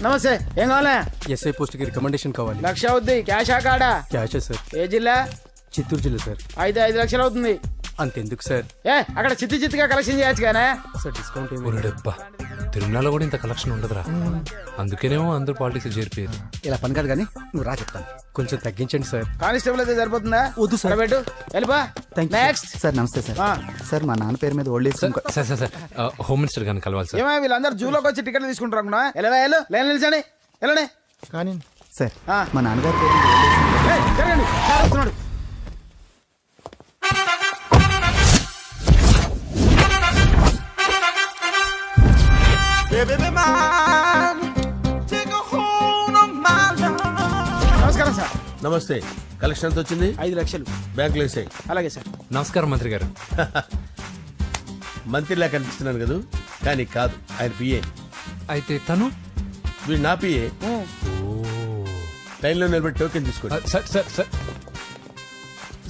నమస్తే. ఏం కావాలా? ఎస్ఐ పోస్ట్ కి రికమెండేషన్ కావాలి. 1,00,000 అవుద్ది. క్యాషా కాడా? క్యాషే సార్. ఏ జిల్లా? చిత్తూరు జిల్లా సార్. 5 లక్షలు అవుతుంది. అంతెందుకు సార్? అక్కడ చిత్తుగా కలెక్షన్ చేయొచ్చు కానీ సార్ డిస్కౌంట్ ఏమి? డబ్బా తిరుమలలో కూడా ఇంత కలెక్షన్ ఉండదురా. అందుకేనేమో అందరూ పాలిటిక్స్ చేరిపోయారు. ఇలా పని కాదు కానీ నువ్వు రా చెప్తాను. కొంచెం తగ్గించండి సార్. కానిస్టేబుల్ అయితే సరిపోతుందా? వద్దు సార్. పెట్టు వెళ్ళిపా. Next sir. నమస్తే సార్. సార్ మా నాన్న పేరు మీద old age sir sir sir home minister గారిని కలవాలి సార్. ఏమో వీళ్ళందరూ జూలోకి వచ్చి టికెట్లు తీసుకుంటారు అనుకున్నా. లైన్ నిలిచండి. వెళ్ళండి కానీ సార్ మా నాన్నగారి పేరు మీద ఓల్డ్ ఏజ్ జరగండి. సార్ వస్తున్నాడు. నమస్కారం సార్. నమస్తే. కలెక్షన్ ఎంత వచ్చింది? 5 లక్షలు. బ్యాంకులో వేసాయి. అలాగే సార్. నమస్కారం మంత్రి గారు. మంత్రిలా కనిపిస్తున్నాను కదా, కానీ కాదు, ఆయన పిఏ. అయితే తను వీడు నా పిఏ. లైన్లో నిలబెట్టి టోకెన్ తీసుకోండి. Sir sir sir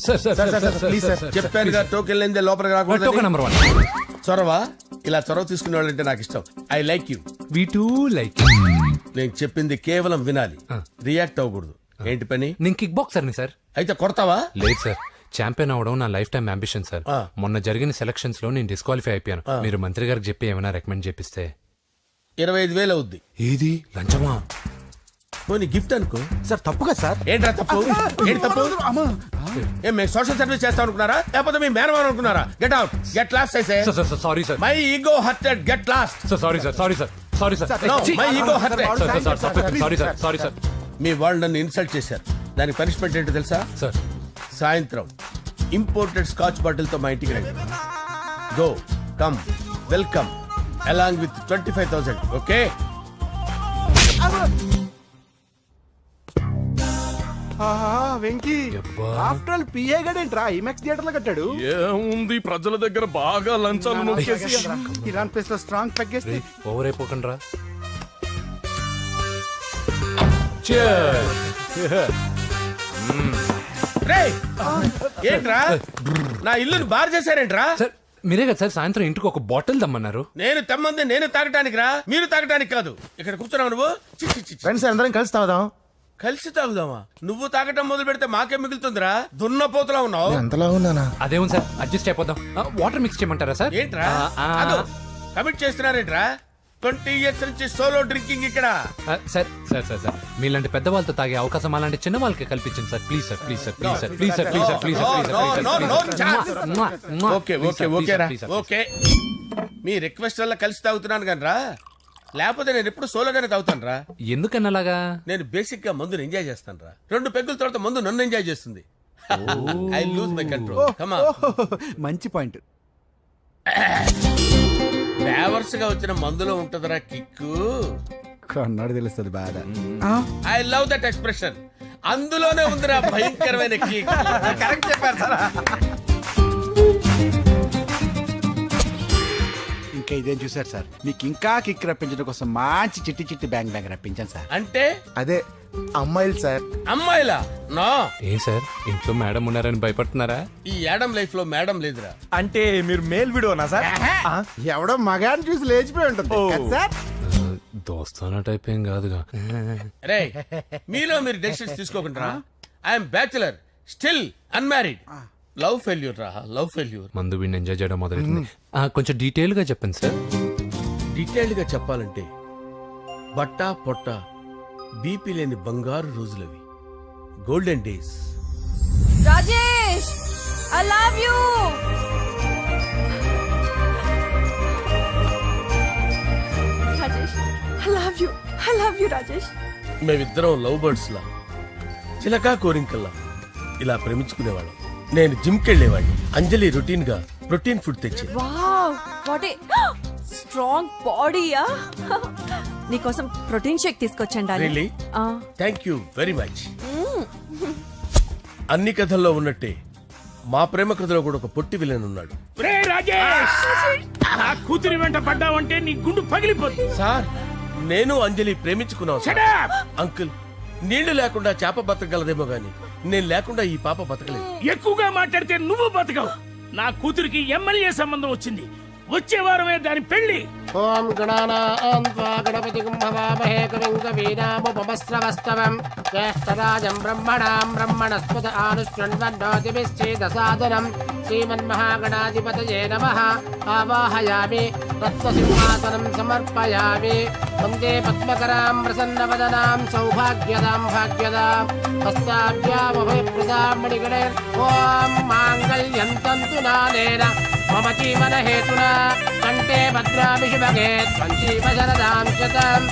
sir sir sir please sir చెప్పాను కదా, టోకెన్ లేనిదే లోపలికి రాకూడదు. Token number 1. చొరవ. ఇలా చొరవ తీసుకునే వాళ్ళంటే నాకు ఇష్టం. I like you. We two like. నేను చెప్పింది కేవలం వినాలి, రియాక్ట్ అవ్వకూడదు. ఏంటి పని? నేను కిక్ బాక్సర్ని సార్. అయితే కొడతావా? లేదు సార్, ఛాంపియన్ అవడం నా లైఫ్ టైం అంబిషన్ సార్. మొన్న జరిగిన సెలక్షన్స్ లో నేను డిస్క్వాలిఫై అయిపోయాను. మీరు మంత్రి గారికి చెప్పి ఏమైనా రికమెండ్ చేపిస్తే. 25,000 అవుద్ది. ఏది లంచమా? పోనీ గిఫ్ట్ అనుకో. సార్. తప్పుగా సార్. ఏంట్రా తప్పు? ఏంటి తప్పు? ఏం మేము సోషల్ సర్వీస్ చేస్తాం అనుకున్నారా, లేకపోతే మీ మేనమాన్ అనుకున్నారా? Get out, get lost. Sorry sir. My ego hurted, get lost. Sorry sir. Sorry sir. Sorry sir. My ego hurted. Sorry sir. Sorry sir. మీ వాళ్ళు నన్ను ఇన్సల్ట్ చేశారు. దానికి పనిష్మెంట్ ఏంటో తెలుసా? సార్ సాయంత్రం ఇంపోర్టెడ్ స్కాచ్ బాటిల్ తో మా ఇంటికి రండి. Go come welcome along with 25,000. Okay? Venky after all PA గడేంట్రా ఇమెక్స్ థియేటర్ లో కట్టాడు. ఏముంది, ప్రజల దగ్గర బాగా లంచాలు నొక్కేసి ఇరాన్ ప్లేస్ లో స్ట్రాంగ్ తగ్గేస్తే ఓవర్ అయిపోకండి రా. రేయ్, ఏంట్రా నా ఇల్లుని బార్ చేశారేంట్రా? సార్ మీరే కదా సార్ సాయంత్రం ఇంటికి ఒక బాటిల్ దమ్మన్నారు. నేను తెమ్మంది నేను తాగటానికి రా, మీరు తాగటానికి కాదు. ఇక్కడ కూర్చున్నావు నువ్వు. ఫ్రెండ్స్ అందరం కలిసి తాగుదాం. కలిసి తాగుదామా? నువ్వు తాగటం మొదలు పెడితే మాకే మిగులుతుందిరా. దున్నపోతులా ఉన్నావు. ఎంతలా ఉన్నానా? అదేమో సార్ అడ్జస్ట్ అయిపోదాం. వాటర్ మిక్స్ చేయమంటారా సార్? ఏంట్రా కమిట్ చేస్తున్నారేంట్రా? 20 years నుంచి సోలో డ్రింకింగ్ ఇక్కడ. సార్ సార్ సార్ సార్ మీలాంటి పెద్ద వాళ్ళతో తాగే అవకాశం అలాంటి చిన్న వాళ్ళకి కల్పించండి sir. Please sir. Please sir. Please sir. Please sir. Please sir. Please sir. Okay okay okay రా. ఓకే, మీ రిక్వెస్ట్ వల్ల కలిసి తాగుతున్నాను కానీ రా, లేకపోతే నేను ఎప్పుడు సోలోగానే తాగుతాను రా. ఎందుకన్నా అలాగా? నేను బేసిక్ గా మందుని ఎంజాయ్ చేస్తాను రా. 2 పెగ్గుల తర్వాత మందు నన్ను ఎంజాయ్ చేస్తుంది. I lose my control. Come on. మంచి పాయింట్. ఫ్లేవర్స్ గా వచ్చిన మందులో ఉంటదరా కిక్కు. కన్నాడు తెలుస్తుంది బాధ. I love that expression. అందులోనే ఉందిరా భయంకరమైన కిక్. కరెక్ట్ చెప్పారు సార్. ఇంకా ఇదేం చూసారు సార్, మీకు ఇంకా కిక్ రప్పించడం కోసం మంచి చిట్టి చిట్టి బ్యాంగ్ బ్యాంగ్ రప్పించాను సార్. అంటే అదే అమ్మాయిలు సార్. అమ్మాయిలా? నో. ఏం సార్ ఇంట్లో మేడం ఉన్నారని భయపడుతున్నారా? ఈ యాడమ్ లైఫ్ లో మేడం లేదురా. అంటే మీరు మేల్ వీడియోనా సార్? ఎవడో మగాన్ని చూసి లేచిపోయి ఉంటుంది కదా సార్. దోస్తానా టైప్ ఏం కాదుగా. రే, మీలో మీరు డెసిషన్స్ తీసుకోకుండా. I'm bachelor, still unmarried. Love failure రా, లవ్ ఫెయిల్యూర్. మందు వీడిని ఎంజాయ్ చేయడం మొదలైంది. కొంచెం డీటెయిల్ గా చెప్పండి సార్. డీటెయిల్డ్ గా చెప్పాలంటే బట్టా పొట్ట బీపీ లేని బంగారు రోజులవి, golden days. Rajesh, I love you. Rajesh, I love you. I love you, Rajesh. మేమిద్దరం లవ్ బర్డ్స్ లా, చిలకా కోరింకల్లా ఇలా ప్రేమించుకునేవాళ్ళం. నేను జిమ్ కెళ్ళేవాడిని. అంజలి రొటీన్ గా ప్రోటీన్ ఫుడ్ తెచ్చి. వావ్, వాట్ ఏ స్ట్రాంగ్ బాడీయా. నీకోసం ప్రోటీన్ షేక్ తీసుకొచ్చండి. Really? Thank you very much. అన్ని కథల్లో ఉన్నట్టే మా ప్రేమ కథలో కూడా ఒక పొట్టి విలన్ ఉన్నాడు. కూతురి వెంట పడ్డావంటే నీ గుండు పగిలిపోతుంది. సార్, నేను అంజలి ప్రేమించుకున్నాను. అంకుల్, నీళ్లు లేకుండా చేప బతకగలదేమో గాని నేను లేకుండా ఈ పాప బతకలేదు. ఎక్కువగా మాట్లాడితే నువ్వు బతకవు. నా కూతురికి ఎమ్మెల్యే సంబంధం వచ్చింది. వచ్చే వారమే దాని పెళ్లి. ఓం గణానాం త్వా గణపతిం భవామహే కవిం కవీనాముపమస్రవస్తవం జ్యేష్ఠరాజం బ్రహ్మణాం బ్రహ్మణస్పత ఆనుష్ణ్వన్నోతిభిశ్చేదసాదనం శ్రీమన్మహాగణాధిపతయే నమః. ఆవాహయామి తత్వసింహాసనం సమర్పయామి. వందే పద్మకరాం ప్రసన్నవదనాం సౌభాగ్యదాం భాగ్యదాం హస్తాభ్యామభయప్రదాం మణిగణే. ఓం మాంగళ్యం తంతు నానేన మమ జీవన హేతునా కంటే భద్రామి శుభగే త్వంజీవశరదాం శతం.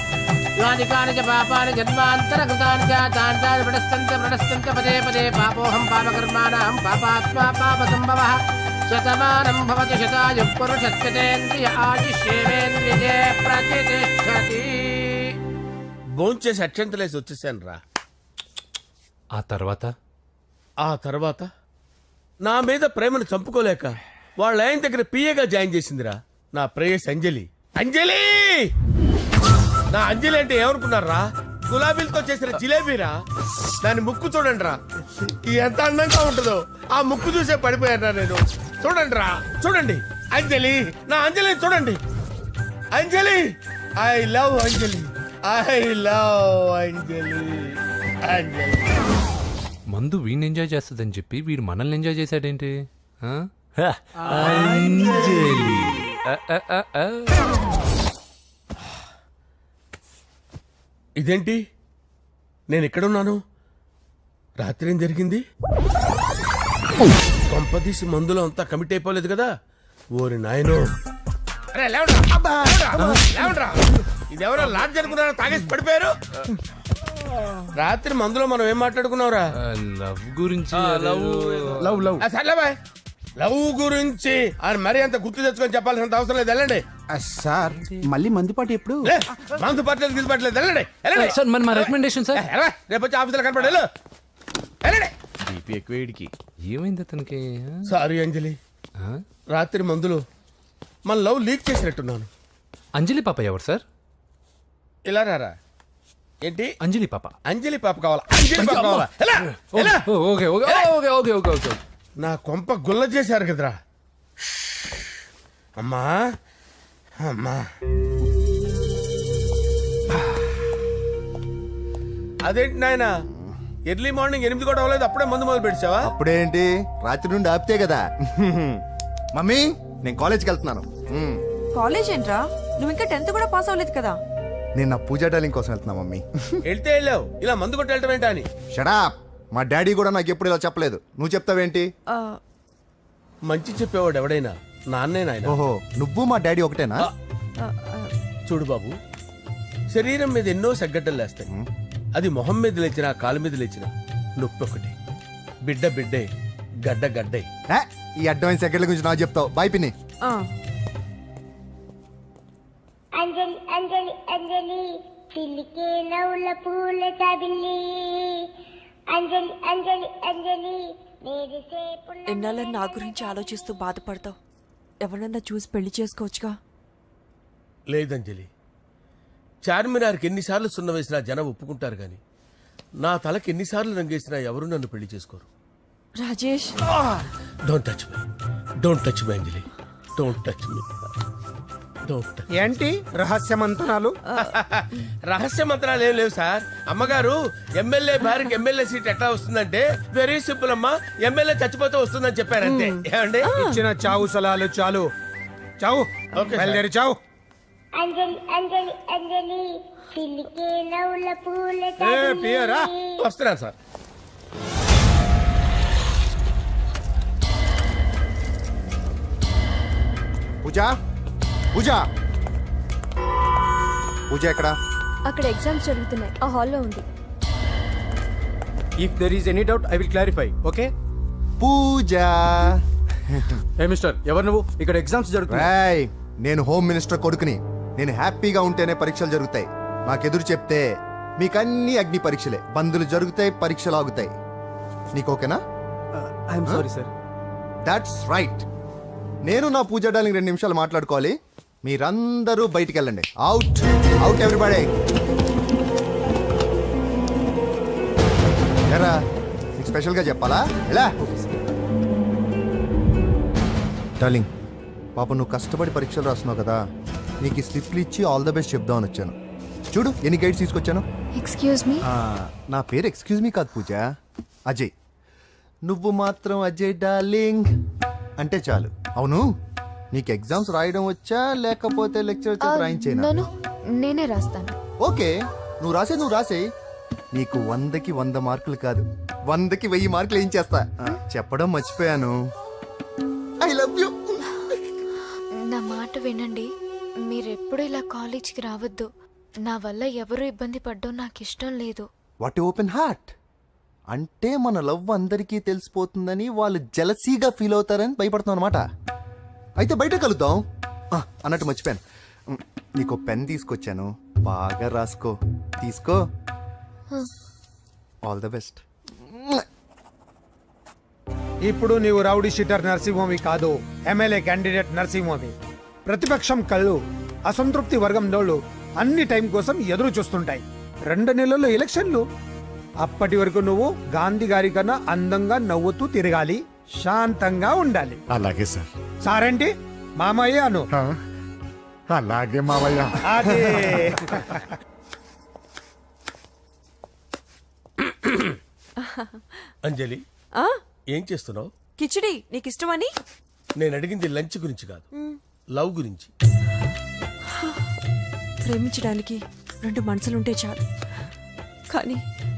యాని కాని చ పాపాని జన్మాంతరకృతాని చ తాని తాని ప్రణశ్యంత పదే పదే పాపోహం పాపకర్మాణం పాపాత్మా పాపసంభవః. శతమానం భవతి శతాయుః పురుషస్యతేంద్రియ ఆయుష్యేవేంద్రియే ప్రతిష్టతి. భోంచేసి అక్షంతలేసి వచ్చేసాను రా. ఆ తర్వాత ఆ తర్వాత నా మీద ప్రేమను చంపుకోలేక వాళ్ళ ఆయన దగ్గర పిఏగా జాయిన్ చేసిందిరా నా ప్రేయస్ అంజలి. అంజలి నా అంజలి అంటే ఏమనుకున్నారా? గులాబీలతో చేసిన జిలేబీరా. దాని ముక్కు చూడండి రా, ఎంత అందంగా ఉంటుందో. ఆ ముక్కు చూసే పడిపోయారా నేను. చూడండి రా, చూడండి అంజలి, నా అంజలిని చూడండి. Anjali, I love Anjali, I love Anjali. Anjali మందు వీడిని ఎంజాయ్ చేస్తుందని చెప్పి వీడు మనల్ని ఎంజాయ్ చేశాడేంటి? ఆ? ఇదేంటి నేను ఎక్కడున్నాను? రాత్రి ఏం జరిగింది? కొంపదీసి మందులో అంతా కమిట్ అయిపోలేదు కదా? ఓరి నాయనో. అరే లేవండ్రా, లేవండ్రా. ఇదెవరో లాడ్జ్ అనుకున్నారో తాగేసి పడిపోయారు. రాత్రి మందులో మనం ఏం మాట్లాడుకున్నావురా? లవ్ గురించి లవ్ లవ్ సర్లే బాయ్, లవ్ గురించి అని మరీ అంత గుర్తు తెచ్చుకొని చెప్పాల్సినంత అవసరం లేదు. వెళ్ళండి. సార్ మళ్ళీ మందుపాటి ఎప్పుడు? లే, మందు పట్టలేదు తీసుపట్టలేదు. వెళ్ళండి, వెళ్ళండి. సార్ మరి మా రికమెండేషన్ సార్. రేపు వచ్చి ఆఫీసులో కనపడి వెళ్ళు. వెళ్ళండి. ఏమైంది అతనికి? సారీ అంజలి, ఆ? రాత్రి మందులో మన లవ్ లీక్ చేసినట్టున్నాను. అంజలి పాప ఎవరు సార్? ఇలా రారా. ఏంటి? అంజలి పాప. అంజలి పాప కావాలా? అంజలి పాప కావాలా? ఎలా? ఎలా? Okay okay okay okay okay okay. నా కొంప గుల్ల చేశారు కదరా. అమ్మా అమ్మా, అదేంటి నాయన ఎర్లీ మార్నింగ్ 8 కూడా అవ్వలేదు, అప్పుడే మందు మొదలు పెట్టావా? అప్పుడేంటి, రాత్రి నుండి ఆపితే కదా. మమ్మీ నేను కాలేజ్కి వెళ్తున్నాను. కాలేజ్ ఏంట్రా, నువ్వు ఇంకా 10th కూడా పాస్ అవ్వలేదు కదా. నేను నా పూజా డాలింగ్ కోసం వెళ్తున్నా మమ్మీ. వెళ్తే వెళ్ళావు, ఇలా మందు కొట్టి వెళ్ళటం ఏంటా అని. షడా, మా డాడీ కూడా నాకు ఎప్పుడు ఇలా చెప్పలేదు. నువ్వు చెప్తావేంటి? ఆ, మంచి చెప్పేవాడు ఎవడైనా నాన్నే నాయన. ఓహో, నువ్వు మా డాడీ ఒకటేనా? ఆ, ఆ, చూడు బాబు, శరీరం మీద ఎన్నో సగ్గడ్డలు లేస్తాయి. అది మొహం మీద లేచినా కాలు మీద లేచినా నొప్పి ఒకటి. బిడ్డ బిడ్డే, గడ్డ గడ్డే. ఏ, ఈ అడ్వాన్స్ సెకండ్ల గురించి నాకు చెప్తావు. బాయ్ పిన్ని. ఆ. అంజలి అంజలి అంజలి చిల్లికే నవ్వుల పూల చబిల్లి అంజలి అంజలి అంజలి ఎన్నాళ్ళ నా గురించి ఆలోచిస్తూ బాధపడతావు. ఎవరన్నా చూసి పెళ్లి చేసుకోవచ్చుగా. లేదంజలి, చార్మినార్కి ఎన్నిసార్లు సున్న వేసినా జనం ఒప్పుకుంటారు గాని నా తలకి ఎన్నిసార్లు రంగేసినా ఎవరు నన్ను పెళ్లి చేసుకోరు. Rajesh, don't touch me, don't touch me Anjali, don't touch me, don't touch. ఏంటి రహస్య మంతనాలు? రహస్య మంత్రాలు ఏం లేవు సార్. అమ్మగారు ఎమ్మెల్యే భార్యకి ఎమ్మెల్యే సీట్ ఎట్లా వస్తుందంటే వెరీ సింపుల్ అమ్మా, ఎమ్మెల్యే చచ్చిపోతే వస్తుందని చెప్పారు అంతే. ఏమండి? ఇచ్చిన చావు సలాలు చాలు. చావు. ఓకే, బయలుదేరి చావు. అంజలి అంజలి అంజలి చిల్లికే నవ్వుల పూల పియరా వస్తున్నాను సార్. పూజ, పూజ, పూజ ఎక్కడ? అక్కడ ఎగ్జామ్స్ జరుగుతున్నాయి, ఆ హాల్లో ఉంది. If there is any doubt I will clarify. Okay. Pooja. Hey mister, ఎవరు నువ్వు? ఇక్కడ ఎగ్జామ్స్ జరుగుతున్నాయి. రాయ్, నేను హోమ్ మినిస్టర్ కొడుకుని. నేను హ్యాపీగా ఉంటేనే పరీక్షలు జరుగుతాయి. నాకెదురు చెప్తే మీకన్నీ అగ్ని పరీక్షలే. బందులు జరుగుతాయి, పరీక్షలు ఆగుతాయి. నీకు ఓకేనా? I'm sorry sir. That's right. నేను నా పూజ డార్లింగ్ 2 నిమిషాలు మాట్లాడుకోవాలి. మీరందరూ బయటికి వెళ్ళండి. Out, out everybody. ఎరా, నీకు స్పెషల్గా చెప్పాలా? ఎలా డార్లింగ్, పాప నువ్వు కష్టపడి పరీక్షలు రాస్తున్నావు కదా, నీకు ఈ స్లిప్లు ఇచ్చి ఆల్ ద బెస్ట్ చెప్దామని వచ్చాను. చూడు ఎన్ని గైడ్స్ తీసుకొచ్చాను. Excuse me. నా పేరు ఎక్స్క్యూజ్ మీ కాదు పూజ, అజయ్. నువ్వు మాత్రం అజయ్ డార్లింగ్ అంటే చాలు. అవును, నీకు ఎగ్జామ్స్ రాయడం వచ్చా లేకపోతే లెక్చర్ రాయించేనా? నన్ను నేనే రాస్తాను. ఓకే, నువ్వు రాసే. నీకు 100కి 100 మార్కులు కాదు, 100కి 1000 మార్కులు ఏం చేస్తా. చెప్పడం మర్చిపోయాను, ఐ లవ్ యూ. నా మాట వినండి, మీరెప్పుడు ఇలా కాలేజీకి రావద్దు. నా వల్ల ఎవరు ఇబ్బంది పడ్డం నాకు ఇష్టం లేదు. వాట్ ఓపెన్ హార్ట్ అంటే మన లవ్ అందరికీ తెలిసిపోతుందని వాళ్ళు జలసీగా ఫీల్ అవుతారని భయపడుతున్నాం అనమాట. అయితే బయట కలుద్దాం. అన్నట్టు మర్చిపోయాను, నీకు పెన్ తీసుకొచ్చాను, బాగా రాసుకో. తీసుకో. All the best. ఇప్పుడు నీవు రౌడీ షీటర్ నరసింహమి కాదు, ఎమ్మెల్యే క్యాండిడేట్ నరసింహమి. ప్రతిపక్షం కళ్ళు, అసంతృప్తి వర్గం డోళ్ళు అన్ని టైం కోసం ఎదురు చూస్తుంటాయి. 2 నెలల్లో ఎలక్షన్లు. అప్పటి వరకు నువ్వు గాంధీ గారి కన్నా అందంగా నవ్వుతూ తిరగాలి, శాంతంగా ఉండాలి. అలాగే సార్. సారేంటి మామయ్య అను. అలాగే మావయ్య. అదే. అంజలి, ఏం చేస్తున్నావు? కిచిడి నీకు ఇష్టమని. నేను అడిగింది లంచ్ గురించి కాదు, లవ్ గురించి. ప్రేమించడానికి 2 మనసులుంటే చాలు, కానీ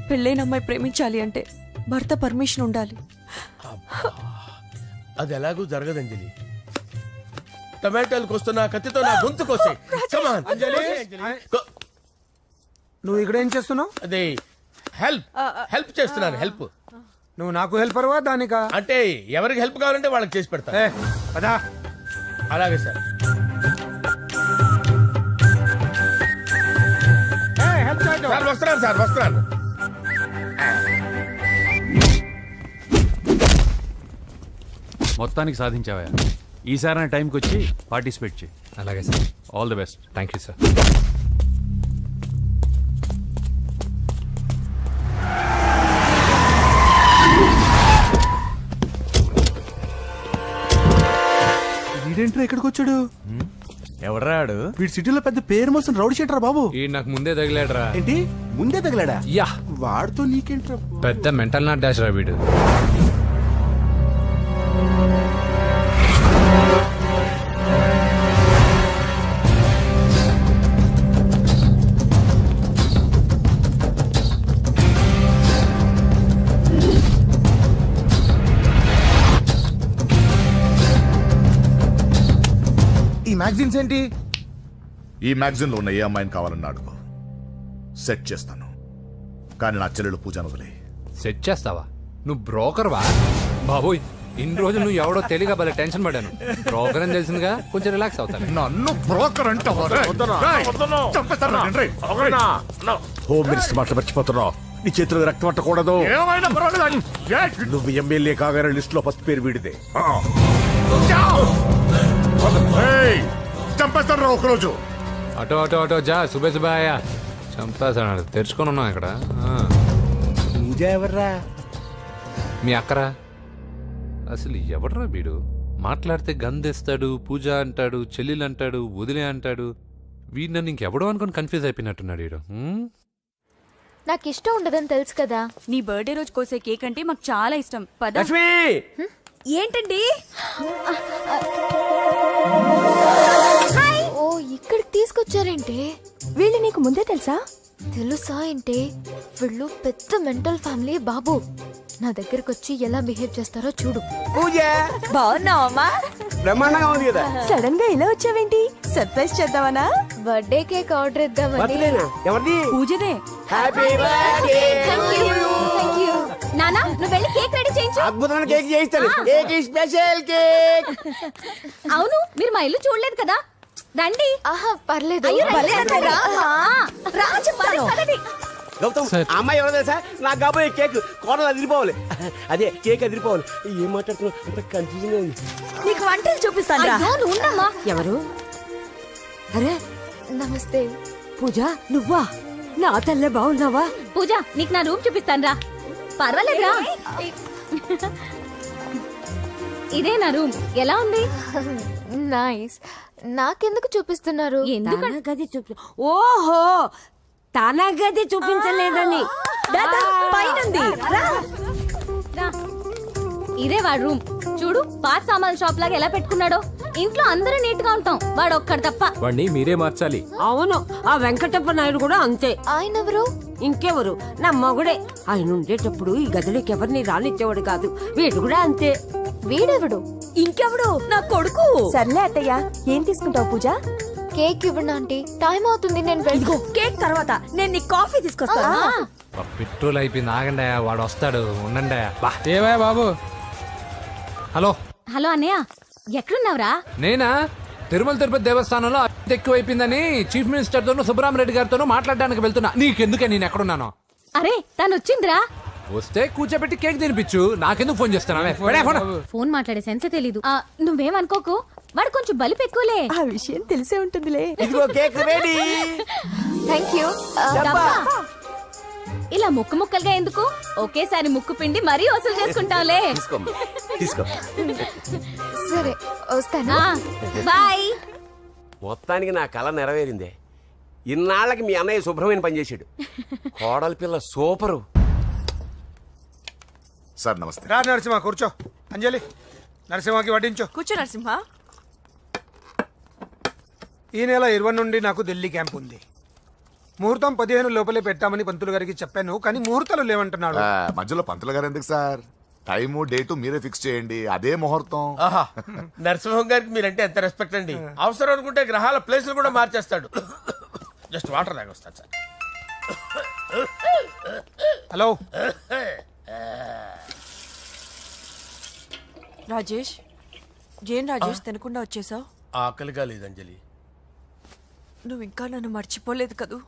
పెళ్ళైన అమ్మాయి ప్రేమించాలి అంటే భర్త పర్మిషన్ ఉండాలి. అది ఎలాగూ జరగదు అంజలి. టమాటాలకు వస్తున్న కత్తితో నా గొంతు కోసే. నువ్వు ఇక్కడ ఏం చేస్తున్నావు? అదే హెల్ప్ చేస్తున్నాను. హెల్ప్. నువ్వు నాకు హెల్పర్వా దానికా? అంటే ఎవరికి హెల్ప్ కావాలంటే వాళ్ళకి చేసి పెడతా. పదా. అలాగే సార్. వస్తున్నాను. మొత్తానికి సాధించావా? ఈసారి టైంకి వచ్చి పార్టిసిపేట్ చేయి. అలాగే sir. All the best. Thank you sir. వీడేంట్రా ఇక్కడికి వచ్చాడు? ఎవడ్రాడు? వీడి సిటీలో పెద్ద పేరు మోసిన రౌడీ షీటరా బాబు. ఈ నాకు ముందే తగిలాడరా. ఏంటి ముందే తగిలాడా? యా, వాడితో నీకేంట్రా? పెద్ద మెంటల్ నాట్ డాష్ రా వీడు. ఈ మ్యాగజైన్స్ ఏంటి? ఈ మ్యాగజైన్ లో ఉన్న ఏ అమ్మాయిని కావాలన్నా అడుగు, సెట్ చేస్తాను. కానీ నా చెల్లెలు పూజను వదిలే. సెట్ చేస్తావా? నువ్వు బ్రోకర్ వా? బాబోయ్, ఇన్ని రోజులు నువ్వు ఎవడో తెలియక భలే టెన్షన్ పడ్డాను. బ్రోకర్ అని తెలిసిందిగా కొంచెం రిలాక్స్ అవుతాను. నన్ను బ్రోకర్ అంటే హోమ్ మినిస్టర్ మాట మర్చిపోతున్నావు. నీ చేతిలో రక్తం పట్టకూడదు. నువ్వు ఎమ్మెల్యే కాగానే లిస్ట్ లో ఫస్ట్ పేరు వీడిదే. చంపేస్తాను ఒకరోజు. అటో జా సుబే సుబాయ చంపేస్తాడు. తెరుచుకొని ఉన్నాం ఇక్కడ. పూజ ఎవర్రా? మీ అక్కరా? అసలు ఎవడరా వీడు? మాట్లాడితే గంధేస్తాడు, పూజ అంటాడు, చెల్లెలు అంటాడు, వదిలే అంటాడు. వీడు నన్ను ఇంకెవడో అనుకుని కన్ఫ్యూజ్ అయిపోయినట్టున్నాడు వీడు. నాకు ఇష్టం ఉండదని తెలుసు కదా. నీ బర్త్డే రోజు కోసే కేక్ అంటే మాకు చాలా ఇష్టం. పద. ఏంటండి? ఓ, ఇక్కడికి తీసుకొచ్చారేంటే? వీళ్ళు నీకు ముందే తెలుసా? తెలుసా ఏంటే? వీళ్ళు పెద్ద మెంటల్ ఫ్యామిలీ బాబు. నా దగ్గరకు వచ్చి ఎలా బిహేవ్ చేస్తారో చూడు. పూజ బాగున్నావమ్మా? బ్రహ్మాండంగా ఉంది కదా. సడన్ గా ఇలా వచ్చావేంటి? సర్ప్రైజ్ చేద్దామనా? బర్త్డే కేక్ ఆర్డర్ ఇద్దామని. ఎవరిది? పూజనే. Happy birthday. Thank you. నానా, నువ్వు వెళ్ళి కేక్ రెడీ చేయించు. అద్భుతమైన కేక్ చేయిస్తాను. Cake special cake. అవును, మీరు మా ఇల్లు చూడలేదు కదా. రండి. ఆహా, పర్లేదు. గౌతమ్, ఆ అమ్మాయి ఎవరో తెలుసా? నాకు కాబోయే కేక్ కోడలు అదిరిపోవాలి. అదే కేక్ అదిరిపోవాలి. ఏం మాట్లాడుతున్నావు? అంత కన్ఫ్యూజన్ గా ఉంది. నీకు వంటలు చూపిస్తాను. ఎవరు? అరే నమస్తే. పూజ, నువ్వా? నా తల్లే బాగున్నావా? పూజ, నీకు నా రూమ్ చూపిస్తాను రా. పర్వాలేదురా. ఇదే నా రూమ్. ఎలా ఉంది? నైస్. నాకెందుకు చూపిస్తున్నారు? తన గది చూపి ఓహో తన గది చూపించలేదని ఇదే వాడు రూమ్. చూడు పాత సామాన్ షాప్ లాగా ఎలా పెట్టుకున్నాడో. ఇంట్లో అందరూ నీట్ గా ఉంటాం, వాడు ఒక్కడు తప్ప. వాడిని మీరే మార్చాలి. అవును ఆ వెంకటప్ప నాయుడు కూడా అంతే. ఆయన ఎవరు? ఇంకెవరు నా మొగుడే. ఆయన ఉండేటప్పుడు ఈ గదిలోకి ఎవరిని రానిచ్చేవాడు కాదు. వీడు కూడా అంతే. వీడెవడు? ఇంకెవడు నా కొడుకు. సర్లే అత్తయ్య, ఏం తీసుకుంటావు పూజ? కేక్ ఇవ్వండి ఆంటీ, టైం అవుతుంది. నేను ఇదిగో కేక్ తర్వాత నేను నీ కాఫీ తీసుకొస్తాను. పెట్రోల్ అయిపోయింది, ఆగండి, వాడు వస్తాడు, ఉండండి. ఏవా బాబు? హలో హలో అన్నయ్య, ఎక్కడున్నావురా? నేనా తిరుమల తిరుపతి దేవస్థానంలో అత్యంత ఎక్కువైపోయిందని చీఫ్ మినిస్టర్ తోనూ సుబ్బరామరెడ్డి గారితోనూ మాట్లాడడానికి వెళ్తున్నా. నీకెందుకే నేను ఎక్కడున్నాను? అరే తను వచ్చిందిరా. వస్తే కూర్చోబెట్టి కేక్ తినిపించు, నాకెందుకు ఫోన్ చేస్తానా? ఫోన్ మాట్లాడే సెన్సే తెలీదు. నువ్వేమనుకోకు, వాడు కొంచెం బలిపు ఎక్కువలే. ఆ విషయం తెలిసే ఉంటుందిలే. ఇదిగో కేక్ రెడీ. Thank you. ఇలా ముక్కు ముక్కలుగా ఎందుకు, ఒకేసారి ముక్కు పిండి మరీ వసూలు చేసుకుంటావులే. తీసుకో. సరే వస్తానా, బాయ్. మొత్తానికి నా కళ నెరవేరిందే. ఇన్నాళ్ళకి మీ అన్నయ్య శుభ్రమైన పనిచేసాడు. కోడలి పిల్ల సూపరు. సార్ నమస్తే. రా నరసింహ కూర్చో. అంజలి నరసింహకి వడ్డించు. కూర్చో నరసింహ. ఈ నెల 20 నుండి నాకు ఢిల్లీ క్యాంప్ ఉంది. ముహూర్తం 15 లోపలే పెట్టామని పంతులు గారికి చెప్పాను, కానీ ముహూర్తాలు లేవంటున్నాడు. మధ్యలో పంతులు గారు ఎందుకు సార్? టైము డేటు మీరే ఫిక్స్ చేయండి, అదే ముహూర్తం. ఆహా, నరసింహం గారికి మీరంటే ఎంత రెస్పెక్ట్ అండి. అవసరం అనుకుంటే గ్రహాల ప్లేసులు కూడా మార్చేస్తాడు. జస్ట్ వాటర్ తాగొస్తాడు సార్. హలో రాజేష్, ఏం రాజేష్ తినకుండా వచ్చేసావు? ఆకలిగా లేదు అంజలి. నువ్వు ఇంకా నన్ను మర్చిపోలేదు కదూ?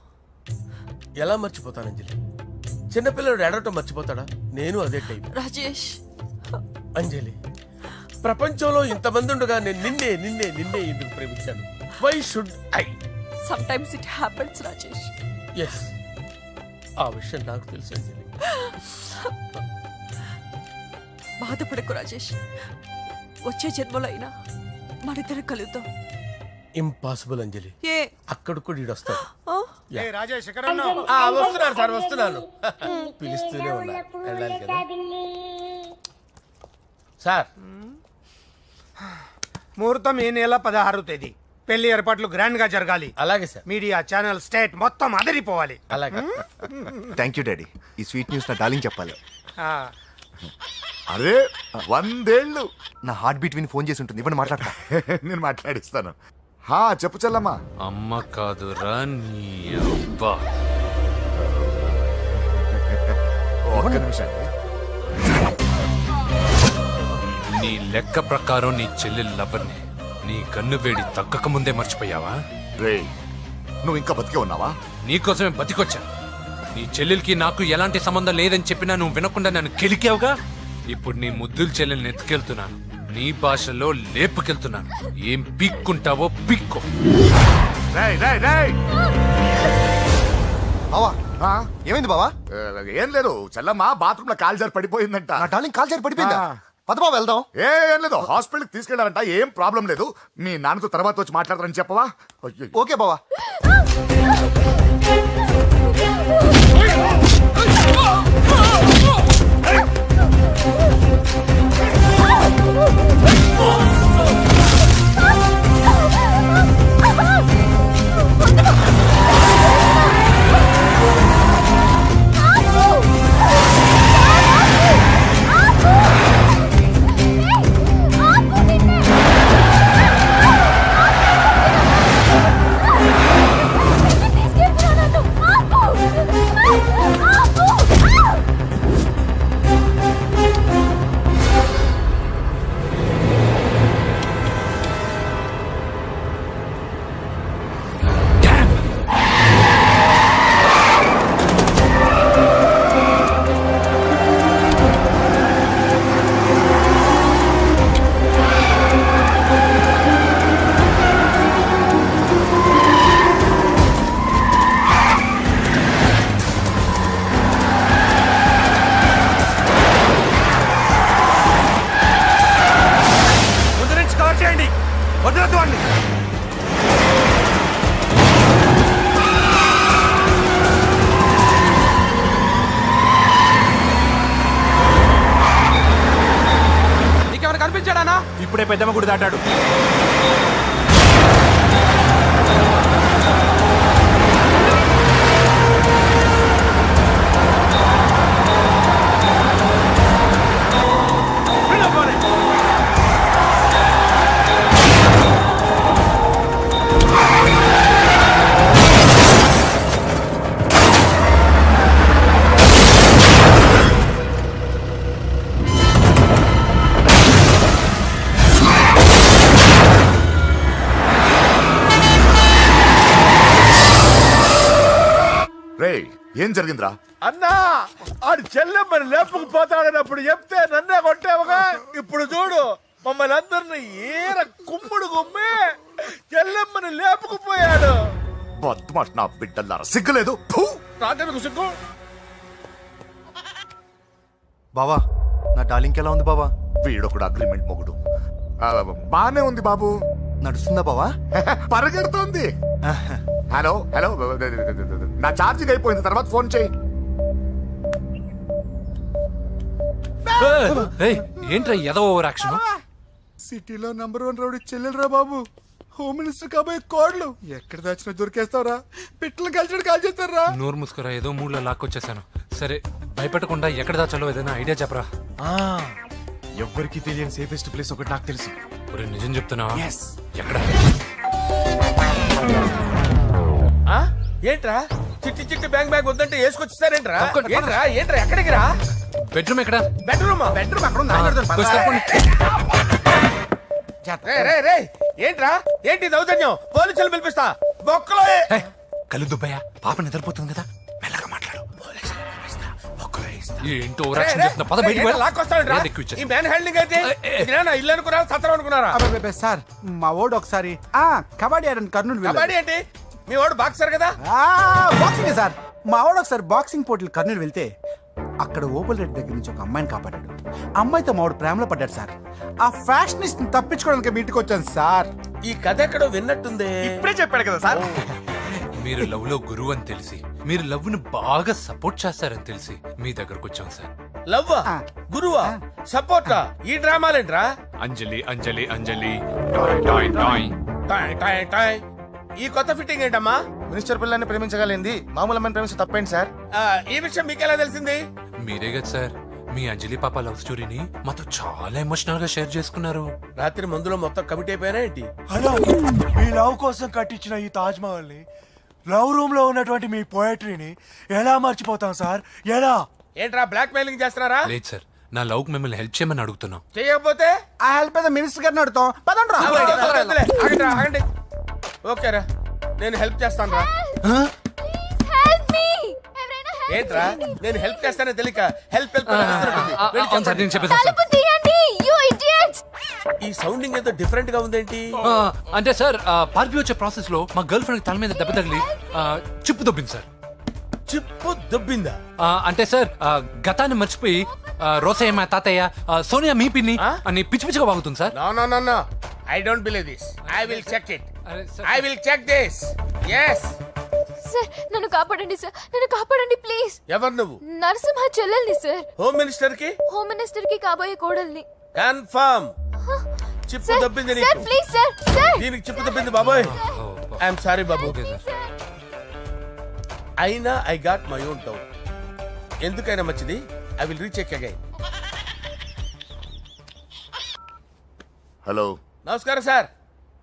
ఎలా మర్చిపోతాను అంజలి? చిన్నపిల్లడు ఏడవటం మర్చిపోతాడా? నేను అదే టైప్. రాజేష్ అంజలి, ప్రపంచంలో ఇంతమంది ఉండగా నేను నిన్నే నిన్నే నిన్నే ఎందుకు ప్రేమించాను? Why should I? Sometimes it happens Rajesh. Yes, ఆ విషయం నాకు తెలుసు అంజలి. బాధపడకు రాజేష్, వచ్చే జన్మలో అయినా మనిద్దరం కలుద్దాం. ఇంపాసిబుల్ అంజలి. ఏ అక్కడ కూడా ఈడొస్తాడు. ఆ? ఏ రాజేష్ ఎక్కడ ఉన్నావు? వస్తున్నాను సార్, వస్తున్నాను. పిలుస్తూనే ఉన్నారు, వెళ్ళాలి కదా సార్. ముహూర్తం ఈ నెల 16వ తేదీ. పెళ్లి ఏర్పాట్లు గ్రాండ్ గా జరగాలి. అలాగే సార్, మీడియా ఛానల్ స్టేట్ మొత్తం అదిరిపోవాలి. అలాగే. Thank you daddy. ఈ స్వీట్ న్యూస్ నా డార్లింగ్ చెప్పాలి. ఆ, అరే 100 ఏళ్ళు. నా హార్ట్ బీట్ విని ఫోన్ చేసి ఉంటుంది. ఇప్పుడు మాట్లాడతా. నేను మాట్లాడిస్తాను. చెప్పు చెల్లమ్మా. అమ్మ కాదురా నీ అబ్బా. ఒక్క నిమిషం. నీ లెక్క ప్రకారం నీ చెల్లెలు లవ్వర్ని నీ కన్ను వేడి తగ్గక ముందే మర్చిపోయావా? రే, నువ్వు ఇంకా బతికే ఉన్నావా? నీకోసమే బతికొచ్చాను. నీ చెల్లెలకి నాకు ఎలాంటి సంబంధం లేదని చెప్పినా నువ్వు వినకుండా నన్ను కెలికావుగా. ఇప్పుడు నీ ముద్దుల చెల్లెల్ని ఎత్తుకెళ్తున్నాను, నీ భాషలో లేపుకెళ్తున్నాను. ఏం పీక్కుంటావో పీక్కో. రేయ్, రేయ్, రేయ్. బావా ఆ? ఏమైంది బావా? ఏం లేదు, చెల్లమ్మ బాత్రూమ్ లో కాలు జారి పడిపోయిందంట. నా డార్లింగ్ కాల్ చేరి పడిపోయిందా? పద బావ వెళ్దాం. ఏం లేదు, హాస్పిటల్కి తీసుకెళ్ళారంట. ఏం ప్రాబ్లం లేదు. మీ నాన్నతో తర్వాత వచ్చి మాట్లాడతారని చెప్పవా? అయ్యో. ఓకే బావా. ఇప్పుడే పెద్దమ్మ గుడి దాటాడు. రే ఏం జరిగిందిరా? అన్నా ఆడు చెల్లెమ్మని లేపుకుపోతాడన్నప్పుడు చెప్తే నన్నే కొట్టావుగా. ఇప్పుడు చూడు మమ్మల్ని అందరిని ఏర కుమ్ముడు కుమ్మి చెల్లెమ్మని లేపుకుపోయాడు. బద్మాష్ నా బిడ్డల్లారా, సిగ్గులేదు? ఫు! నాకెందుకు సిగ్గు? బావా నా డార్లింగ్ ఎలా ఉంది బావా? వీడొకడు అగ్రిమెంట్ మొగుడు. బానే ఉంది బాబు. నడుస్తుందా బావా? పరిగెడుతోంది. హలో హలో, నా ఛార్జింగ్ అయిపోయింది, తర్వాత ఫోన్ చేయి. ఏంట్రా ఎదో ఓవర్ యాక్షన్? సిటీలో నంబర్ 1 రౌడీ చెల్లెలరా బాబు. హోమ్ మినిస్టర్ కాబోయే కోడ్లు ఎక్కడ దాచినా దొరికేస్తావరా? పిట్టలు కలిసి కాల్ చేస్తారా? నోరు మూసుకురా, ఏదో మూడ్లో లాక్కొచ్చేసాను. సరే భయపెట్టకుండా ఎక్కడ దాచాలో ఏదైనా ఐడియా చెప్పరా. ఎవ్వరికి తెలియని సేఫెస్ట్ ప్లేస్ ఒకటి నాకు తెలుసు. ఒరే నిజం చెప్తున్నావా? ఎక్కడ? ఆ? ఏంట్రా చిట్టి చిట్టి బ్యాంక్ బ్యాగ్ వద్దంటే వేసుకొచ్చేసారేంట్రా? ఏంట్రా ఏంట్రా ఎక్కడికి రా? బెడ్రూమ్ ఎక్కడ? బెడ్రూమ్ బెడ్రూమ్ అక్కడ ఉంది. కొంచెం తప్పండి. రే ఏంట్రా ఏంటి దౌర్జన్యం? పోలీసులు పిలిపిస్తా. బొక్కలో హే, కళ్ళు దుబ్బయ్యా, పాప నిద్రపోతుంది కదా, మెల్లగా మాట్లాడు. ఏంటో ఓవర్ యాక్షన్ చేస్తున్నా, పద బయటికి వెళ్ళు. లాక్కొస్తాడు ఏది ఎక్కువ ఇచ్చేసి. ఈ మ్యాన్ హ్యాండింగ్ అయితే ఇదేనా ఇల్లు అనుకున్నారా సత్రం అనుకున్నారా? అబ్బబ్బబ్బే, సార్ మా ఓడు ఒకసారి కబడ్డీ ఆడని కర్నూలు వెళ్ళాడు. కబడ్డీ ఏంటి? మీ వాడు బాక్సర్ కదా? Boxing sir. మా వాడు ఒకసారి బాక్సింగ్ పోటీలు కర్నూలు వెళ్తే అక్కడ ఓబుల్ రెడ్డి దగ్గర నుంచి ఒక అమ్మాయిని కాపాడాడు. అమ్మాయితో మా వాడు ప్రేమలో పడ్డాడు సార్. ఆ ఫ్యాషనిస్ట్ తప్పించుకోవడానికి మీ ఇంటికి వచ్చాను సార్. ఈ కథ ఎక్కడో విన్నట్టుంది. ఇప్పుడే చెప్పాడు కదా సార్. మీరు లవ్ లో గురువు అని తెలిసి, మీరు లవ్ ను బాగా సపోర్ట్ చేస్తారని తెలిసి మీ దగ్గరకు వచ్చాం సార్. లవ్వా గురువా సపోర్టా? ఈ డ్రామాలేంట్రా? Anjali Anjali Anjali toy toy toy. Toy toy toy. ఈ కొత్త ఫిట్టింగ్ ఏంటమ్మా? మినిస్టర్ పిల్లని ప్రేమించగలిగింది మామూలు అమ్మని ప్రేమించి తప్పేంటి సార్? ఈ విషయం మీకెలా తెలిసింది? మీరే కదా సార్ మీ అంజలి పాప లవ్ స్టోరీని మాతో చాలా ఎమోషనల్ గా షేర్ చేసుకున్నారు. రాత్రి మందులో మొత్తం కమిట్ అయిపోయినా ఏంటి? హలో, మీ లవ్ కోసం కట్టించిన ఈ తాజ్ మహల్ ని, లవ్ రూమ్ లో ఉన్నటువంటి మీ పోయట్రీని ఎలా మర్చిపోతాం సార్? ఎలా? ఏంట్రా బ్లాక్ మెయిలింగ్ చేస్తున్నారా? లేదు సార్, నా లవ్ కు మిమ్మల్ని హెల్ప్ చేయమని అడుగుతున్నాం. చేయకపోతే ఆ హెల్ప్ అయితే మినిస్టర్ గారిని అడుగుతాం. పదండి రా. వద్దులే, ఆగండి. ఓకేరా, నేను హెల్ప్ చేస్తాను రా. ఏంట్రా నేను హెల్ప్ చేస్తానే తెలియక హెల్ప్ హెల్ప్ అవును సార్, నేను చెప్పేసాను సార్. ఈ సౌండింగ్ ఏదో డిఫరెంట్ గా ఉందేంటి? అంటే సార్ పార్టీ వచ్చే ప్రాసెస్ లో మా గర్ల్ ఫ్రెండ్ తల మీద దెబ్బ తగిలి చిప్పు దొబ్బింది సార్. చిప్పు దొబ్బిందా? అంటే సార్ గతాన్ని మర్చిపోయి రోసయ్య మా తాతయ్య, సోనియా మీ పిన్ని అని పిచ్చి పిచ్చిగా వాగుతుంది sir. No I don't believe this. I will check it. అరే sir, I will check this. yes sir నన్ను కాపాడండి సార్, నన్ను కాపాడండి ప్లీజ్. ఎవరు నువ్వు? నరసింహ చెల్లెల్ని సార్, హోమ్ మినిస్టర్ కి హోమ్ మినిస్టర్ కి కాబోయే కోడల్ని. కన్ఫర్మ్ చిప్పు సార్ దొబ్బింది సార్ నీకు. ప్లీజ్ సార్, సార్ దీనికి చిప్పు దొబ్బింది బాబోయ్. ఐఎమ్ సారీ బాబు. Okay sir. అయినా I got my own doubt. ఎందుకైనా మంచిది, I will recheck again. Hello, నమస్కారం సార్,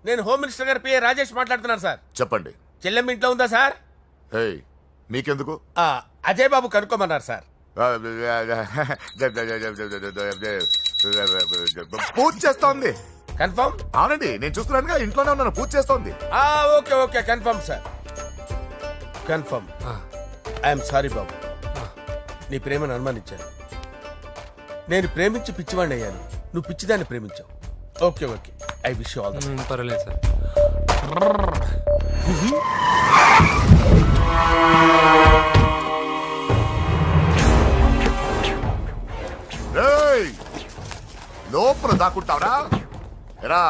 నేను హోమ్ మినిస్టర్ గారి పిఏ రాజేష్ మాట్లాడుతున్నాను సార్. చెప్పండి. చెల్లెమ్మ ఇంట్లో ఉందా సార్? హే, మీకెందుకు? అజయ్ బాబు కనుక్కోమన్నారు సార్. పూజ చేస్తోంది. కన్ఫర్మ్? అవునండి, నేను చూస్తున్నానుగా, ఇంట్లోనే ఉన్నాను, పూజ చేస్తోంది. Okay confirm sir, confirm. I'm sorry బాబు, నీ ప్రేమను అనుమానించాను. నేను ప్రేమించి పిచ్చివాడిని అయ్యాను, నువ్వు పిచ్చిదాన్ని ప్రేమించావు. Okay I wish you all the best. పర్వాలేదు సార్. ఏయ్, లోపల దాక్కుంటావరా? ఎరా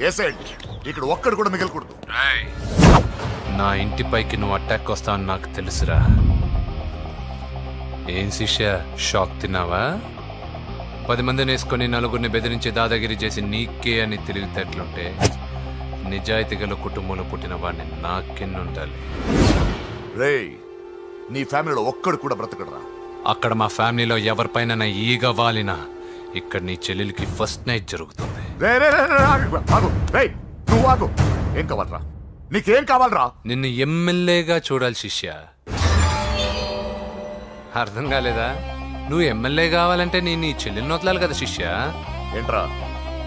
ఏసేయండి, ఇక్కడ ఒక్కడు కూడా మిగలకూడదు. నా ఇంటిపైకి నువ్వు అటాక్ వస్తావని నాకు తెలుసురా. ఏం శిష్య, షాక్ తిన్నావా? 10 మందిని వేసుకొని నలుగురిని బెదిరించి దాదాగిరి చేసి నీకే అని తెలివితేటలుంటే నిజాయితీ గల కుటుంబంలో పుట్టిన వాడిని నాకెన్నుండాలి. రేయ్, నీ ఫ్యామిలీలో ఒక్కడు కూడా బ్రతకడరా. అక్కడ మా ఫ్యామిలీలో ఎవరిపైన ఈగ వాలినా ఇక్కడ నీ చెల్లెలికి ఫస్ట్ నైట్ జరుగుతుంది. రేయ్, నువ్వు ఆగు. ఏం కావాలరా? నీకేం కావాలరా? నిన్ను ఎమ్మెల్యేగా చూడాలి శిష్య. అర్థం కాలేదా? నువ్వు ఎమ్మెల్యే కావాలంటే నేను నీ చెల్లెల్ని వదలాలి కదా శిష్య. ఏంట్రా,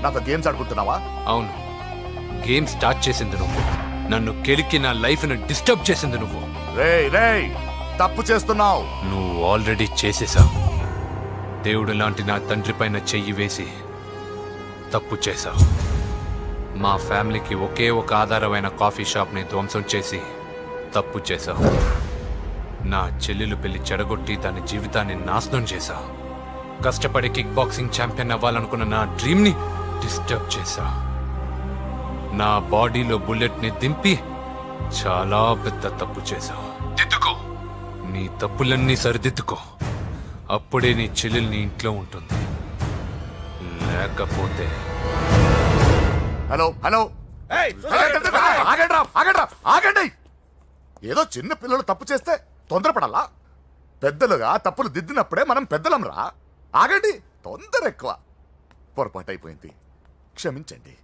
నాతో గేమ్స్ ఆడుకుంటున్నావా? అవును, గేమ్ స్టార్ట్ చేసింది నువ్వు. నన్ను కెలికి నా లైఫ్ను డిస్టర్బ్ చేసింది నువ్వు. రేయ్ రేయ్, తప్పు చేస్తున్నావు. నువ్వు ఆల్రెడీ చేసేసావు. దేవుడు లాంటి నా తండ్రి పైన చెయ్యి వేసి తప్పు చేశావు. మా ఫ్యామిలీకి ఒకే ఒక ఆధారమైన కాఫీ షాప్ని ధ్వంసం చేసి తప్పు చేశావు. నా చెల్లెలు పెళ్లి చెడగొట్టి దాని జీవితాన్ని నాశనం చేశావు. కష్టపడి కిక్ బాక్సింగ్ ఛాంపియన్ అవ్వాలనుకున్న నా డ్రీమ్ని డిస్టర్బ్ చేశావు. నా బాడీలో బుల్లెట్ని దింపి చాలా పెద్ద తప్పు చేశావు. దిద్దుకో, నీ తప్పులన్నీ సరిదిద్దుకో. అప్పుడే నీ చెల్లెలు నీ ఇంట్లో ఉంటుంది. లేకపోతే హలో హలో, ఆగండి. ఏదో చిన్న పిల్లలు తప్పు చేస్తే తొందరపడాలా? పెద్దలుగా తప్పులు దిద్దినప్పుడే మనం పెద్దలంరా. ఆగండి, తొందర ఎక్కువ. పొరపాటు అయిపోయింది, క్షమించండి.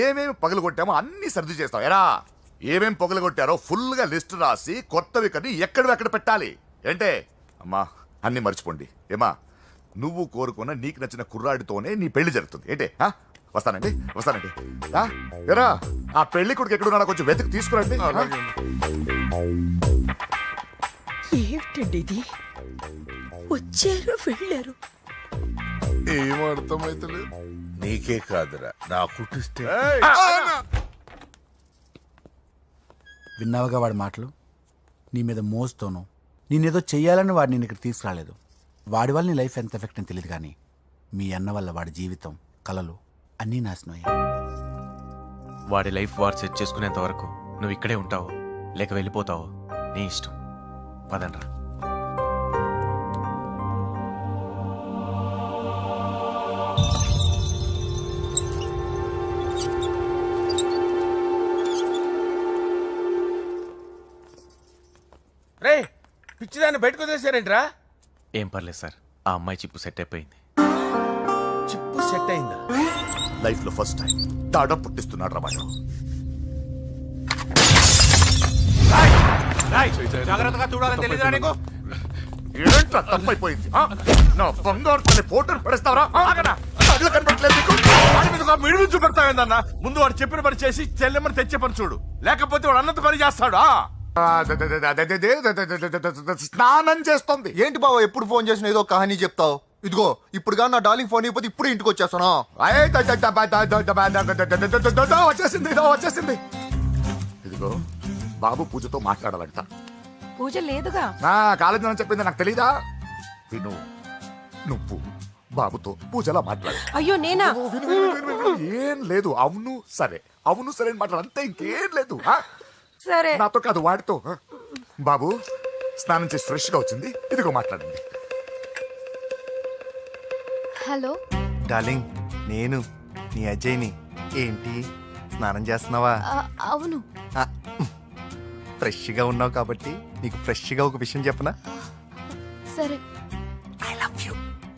ఏమేమి పగలగొట్టామో అన్ని సర్ది చేస్తాం. ఎరా, ఏమేం పగలగొట్టారో ఫుల్గా లిస్ట్ రాసి కొత్తవి కని ఎక్కడ పెట్టాలి. ఏంటే అమ్మా, అన్ని మర్చిపోండి. ఏమా, నువ్వు కోరుకున్న నీకు నచ్చిన కుర్రాడితోనే నీ పెళ్లి జరుగుతుంది. ఏంటే వస్తానండి. ఎరా, ఆ పెళ్లి కొడుకు ఎక్కడున్నా కొంచెం వెతికి తీసుకురండి. ఏమిటండి ఇది? వచ్చారు వెళ్ళారు. ఏం అర్థమైతలేదు. నీకే కాదురా, నా కుట్టిస్తే. విన్నావుగా వాడి మాటలు? నీ మీద మోస్తోను నేనేదో చెయ్యాలని వాడు నేను ఇక్కడ తీసుకురాలేదు. వాడి వల్ల నీ లైఫ్ ఎంత ఎఫెక్ట్ అని తెలియదు, కానీ మీ అన్న వల్ల వాడి జీవితం, కలలు అన్నీ నాశనం అయ్యాయి. వాడి లైఫ్ వాడు సెట్ చేసుకునేంత వరకు నువ్వు ఇక్కడే ఉంటావు, లేక వెళ్ళిపోతావు, నీ ఇష్టం. పదండ్రా. రే, పిచ్చిదాన్ని బయటకు వదిలేశారేంట్రా? ఏం పర్లేదు సార్, ఆ అమ్మాయి చిప్పు సెట్ అయిపోయింది. చిప్పు సెట్ అయిందా? లైఫ్ లో ఫస్ట్ టైం తాడ పుట్టిస్తున్నాడు రా వాడు. జాగ్రత్తగా చూడాలని తెలియదురా నీకు? ఏంట్రా తప్పైపోయింది? నా బంగారు తల్లి ఫోటోలు పడేస్తావరా? కళ్ళు కనపడలేదు నీకు? మిడివి చూపెడతావేందన్నా? ముందు వాడు చెప్పిన పని చేసి చెల్లెమ్మని తెచ్చే పని చూడు, లేకపోతే వాడు అన్నంత పని చేస్తాడు. స్నానం చేస్తుంది. ఏంటి బావ ఎప్పుడు ఫోన్ చేసిన ఏదో కహానీ చెప్తావు? ఇదిగో ఇప్పుడు నా డార్లింగ్ ఫోన్ అయిపోతే ఇప్పుడు ఇంటికి వచ్చేస్తాను. వచ్చేసింది. ఇదిగో బాబు పూజతో మాట్లాడాలంట. పూజ లేదుగా. కాలేజీ అని చెప్పింది నాకు తెలీదా? విను, నువ్వు బాబుతో పూజలా మాట్లాడు. అయ్యో నేనా? ఏం లేదు. అవును సరే, అవును సరే అని మాట్లాడు, అంతే, ఇంకేం లేదు. సరే. నాతో కాదు, వాడితో. బాబు స్నానం చేసి ఫ్రెష్ గా వచ్చింది, ఇదిగో మాట్లాడండి. హలో డార్లింగ్, నేను నీ అజయ్ని. ఏంటి స్నానం చేస్తున్నావా? అవును. ఫ్రెష్గా ఉన్నావు కాబట్టి నీకు ఫ్రెష్గా ఒక విషయం చెప్పనా? సరే. I love you.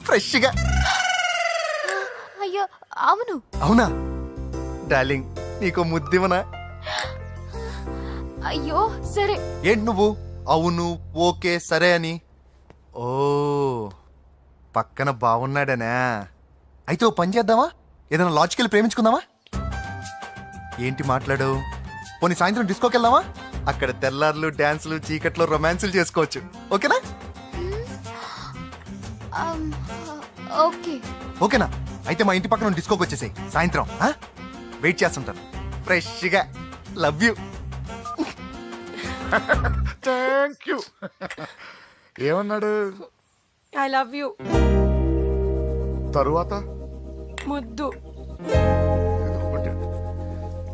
ఫ్రెష్గా. అయ్యో అవును. అవునా డార్లింగ్, నీకు ముద్దివనా? అయ్యో సరే. ఏంటి నువ్వు అవును ఓకే సరే అని? ఓ, పక్కన బాగున్నాడనా? అయితే ఓ పని చేద్దామా? ఏదైనా లాజికల్ ప్రేమించుకుందామా? ఏంటి మాట్లాడు? పోనీ సాయంత్రం డిస్కోకి వెళ్దామా? అక్కడ తెల్లార్లు డాన్సులు, చీకట్లో రొమాన్సులు చేసుకోవచ్చు. ఓకేనా? ఓకే. ఓకేనా? అయితే మా ఇంటి పక్కన డిస్కోకి వచ్చేసాయి సాయంత్రం. వెయిట్ చేస్తుంటాను ఫ్రెష్గా. Love you. Thank you. ఏమన్నాడు? I love you. తరువాత ముద్దు.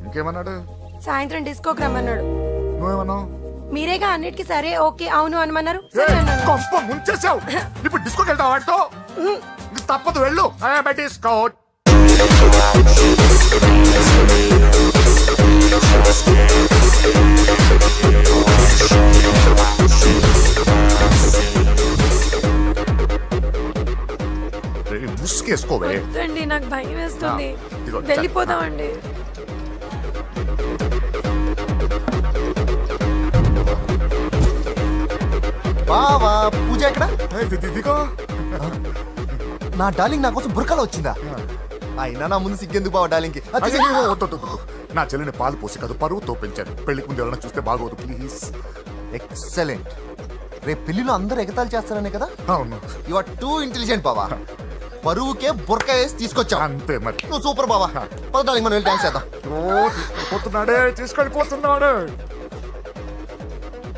ఇంకేమన్నాడు? సాయంత్రం డిస్కోకి రమ్మన్నాడు. నువ్వేమన్నావు? మీరేగా అన్నిటికీ సరే ఓకే అవును అనమన్నారు. కొంప ముంచేసావు. ఇప్పుడు డిస్కోకి వెళ్తావు వాడితో? తప్పదు వెళ్ళు బెటిస్కోట్. ముసుకేసుకోవే. వద్దండి, నాకు భయం వేస్తుంది. ఇదిగో, వెళ్ళిపోదామండి. బావా పూజ ఎక్కడ? ఇదిగో. నా డార్లింగ్ నా కోసం బుర్కాలో వచ్చిందా? అయినా నా ముందు సిగ్గెందుకు బావా డార్లింగ్కి? అయ్యో, వద్దు. నా చెల్లిని పాలు పోసి కాదు పరువుతో పెంచాను. పెళ్లికి ముందు ఎవరైనా చూస్తే బాగోదు ప్లీజ్. ఎక్సలెంట్. రేపు పెళ్లిలో అందరూ ఎగతాళి చేస్తారనే కదా? అవును, యు ఆర్ టూ ఇంటెలిజెంట్ బావా. పరువుకే బుర్కా వేసి తీసుకొచ్చా. అంతే మరి. నువ్వు సూపర్ బావా. పద డార్లింగ్ మనం వెళ్ళి డాన్స్ చేద్దాం. తీసుకెళ్ళిపోతున్నాడే.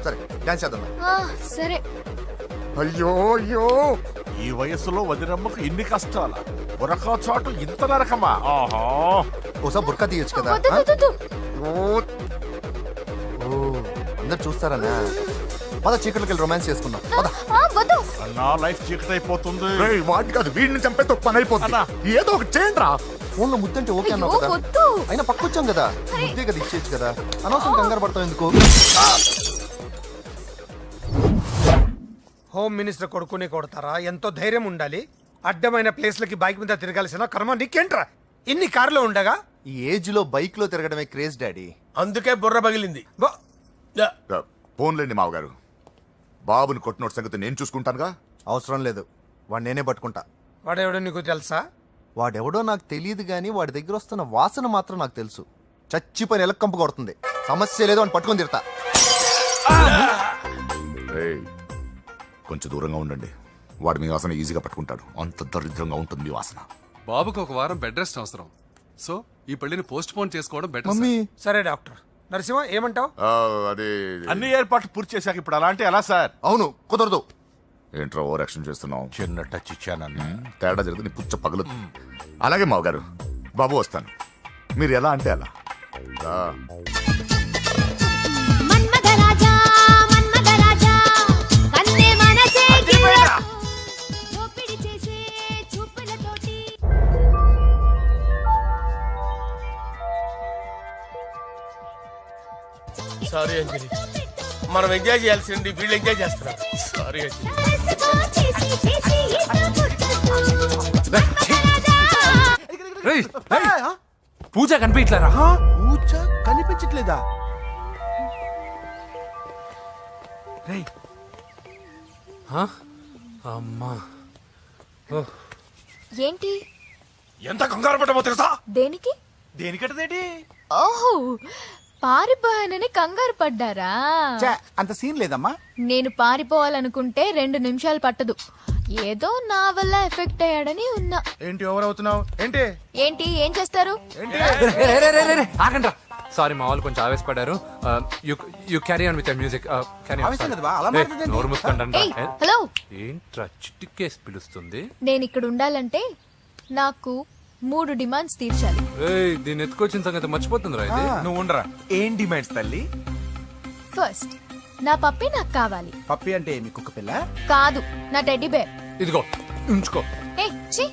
సరే డాన్స్ చేద్దాం. సరే. అయ్యో అయ్యో, ఈ వయస్సులో వదినమ్మకు ఇన్ని కష్టాల ఒరకా చాటు ఇంత నరకమా? ఆహా, ఓసారి బుర్కా తీయొచ్చు కదా? వద్దు, వద్దు, వద్దు. ఓ అందరు చూస్తారన్నా. పద చీకట్లోకి వెళ్ళి రొమాన్స్ చేసుకుందాం. పద. వద్దు. నా లైఫ్ చీకటి అయిపోతుంది. వాటి కాదు, వీడిని చంపేస్తే ఒక పని అయిపోతుంది. ఏదో ఒకటి చేయండి రా. ఫోన్ లో ముద్దంటే ఓకే అన్నావు అయ్యో, కదా? వద్దు. అయినా పక్కొచ్చాం కదా, ముద్దే కదా ఇచ్చేయచ్చు కదా. అనవసరం కంగారు పడతావు ఎందుకు? హోమ్ మినిస్టర్ కొడుకునే కొడతారా? ఎంతో ధైర్యం ఉండాలి. అడ్డమైన ప్లేస్లకి బైక్ మీద తిరగాల్సిన కర్మ నీకేంట్రా? ఇన్ని కార్లో ఉండగా ఈ ఏజ్ లో బైక్ లో తిరగడమే క్రేజ్ డాడీ. అందుకే బుర్ర పగిలింది. బా- యా. ఫోన్లేండి మావగారు, బాబుని కొట్టినోటి సంగతి నేను చూసుకుంటానుగా. అవసరం లేదు, వాడు నేనే పట్టుకుంటా. వాడెవడో నీకు తెలుసా? వాడెవడో నాకు తెలియదు కానీ వాడి దగ్గర వస్తున్న వాసన మాత్రం నాకు తెలుసు. చచ్చిపోయిన ఎలక కంపు కొడుతుంది. సమస్య లేదు అని పట్టుకొని తిడతా. ఏయ్, కొంచెం దూరంగా ఉండండి. వాడు మీ వాసన ఈజీగా పట్టుకుంటాడు. అంత దరిద్రంగా ఉంటుంది మీ వాసన. బాబుకి ఒక వారం బెడ్ రెస్ట్ అవసరం. సో ఈ పెళ్లిని పోస్ట్ పోన్ చేసుకోవడం బెటర్. మమ్మీ సరే డాక్టర్ నరసింహ ఏమంటావు? అదే అన్ని ఏర్పాట్లు పూర్తి చేశాక ఇప్పుడు అలాంటి ఎలా సార్? అవును కుదరదు. ఏంట్రా ఓవర్ యాక్షన్ చేస్తున్నావు? చిన్న టచ్ ఇచ్చానన్నా. తేడా జరిగితే నీ పుచ్చ పగలు. అలాగే మావగారు, బాబు వస్తాను. మీరు ఎలా అంటే అలా. రా. మన్మథరాజా, మన్మథరాజా, కన్నే మనసే దోపిడి చేసే చూపులతోటి. సారీ అంజలి, మనం ఎంజాయ్ చేయాల్సింది వీళ్ళు ఎంజాయ్ చేస్తున్నారు. సారీ అంజలి. రేయ్, పూజ కనిపించలేరా? పూజ కనిపించట్లేదా? రేయ్, అమ్మా, ఏంటి? ఎంత కంగారు పడ్డమో తెలుసా? దేనికి? దేనికటదేటి? ఓహో, పారిపోయానని కంగారు పడ్డారా? ఛే, అంత సీన్ లేదమ్మా. నేను పారిపోవాలనుకుంటే 2 నిమిషాలు పట్టదు. ఏదో నా వల్ల ఎఫెక్ట్ అయ్యాడని ఉన్నా. ఏంటి ఓవర్ అవుతున్నావు? ఏంటి ఏంటి ఏం చేస్తారు? ఆగండ్రా. సారీ, మా వాళ్ళు కొంచెం ఆవేశపడ్డారు. You carry on with music. ఆవేశం కదా బా, అలా మాట్లాడదండి. నోరు మూసుకోండి. ఏయ్, హలో. ఏంట్రా చిటికేసి పిలుస్తుంది? నేను ఇక్కడ ఉండాలంటే నాకు 3 డిమాండ్స్ తీర్చాలి. ఏయ్, దీన్ని ఎత్తుకొచ్చిన సంగతి మర్చిపోతుందిరా ఇది. నువ్వు ఉండరా. ఏం డిమాండ్స్ తల్లి? ఫస్ట్, నా పప్పి నాకు కావాలి. పప్పి అంటే మీ కుక్క పిల్ల? కాదు, నా టెడ్డీ బేర్. ఇదిగో ఉంచుకో. ఛీ,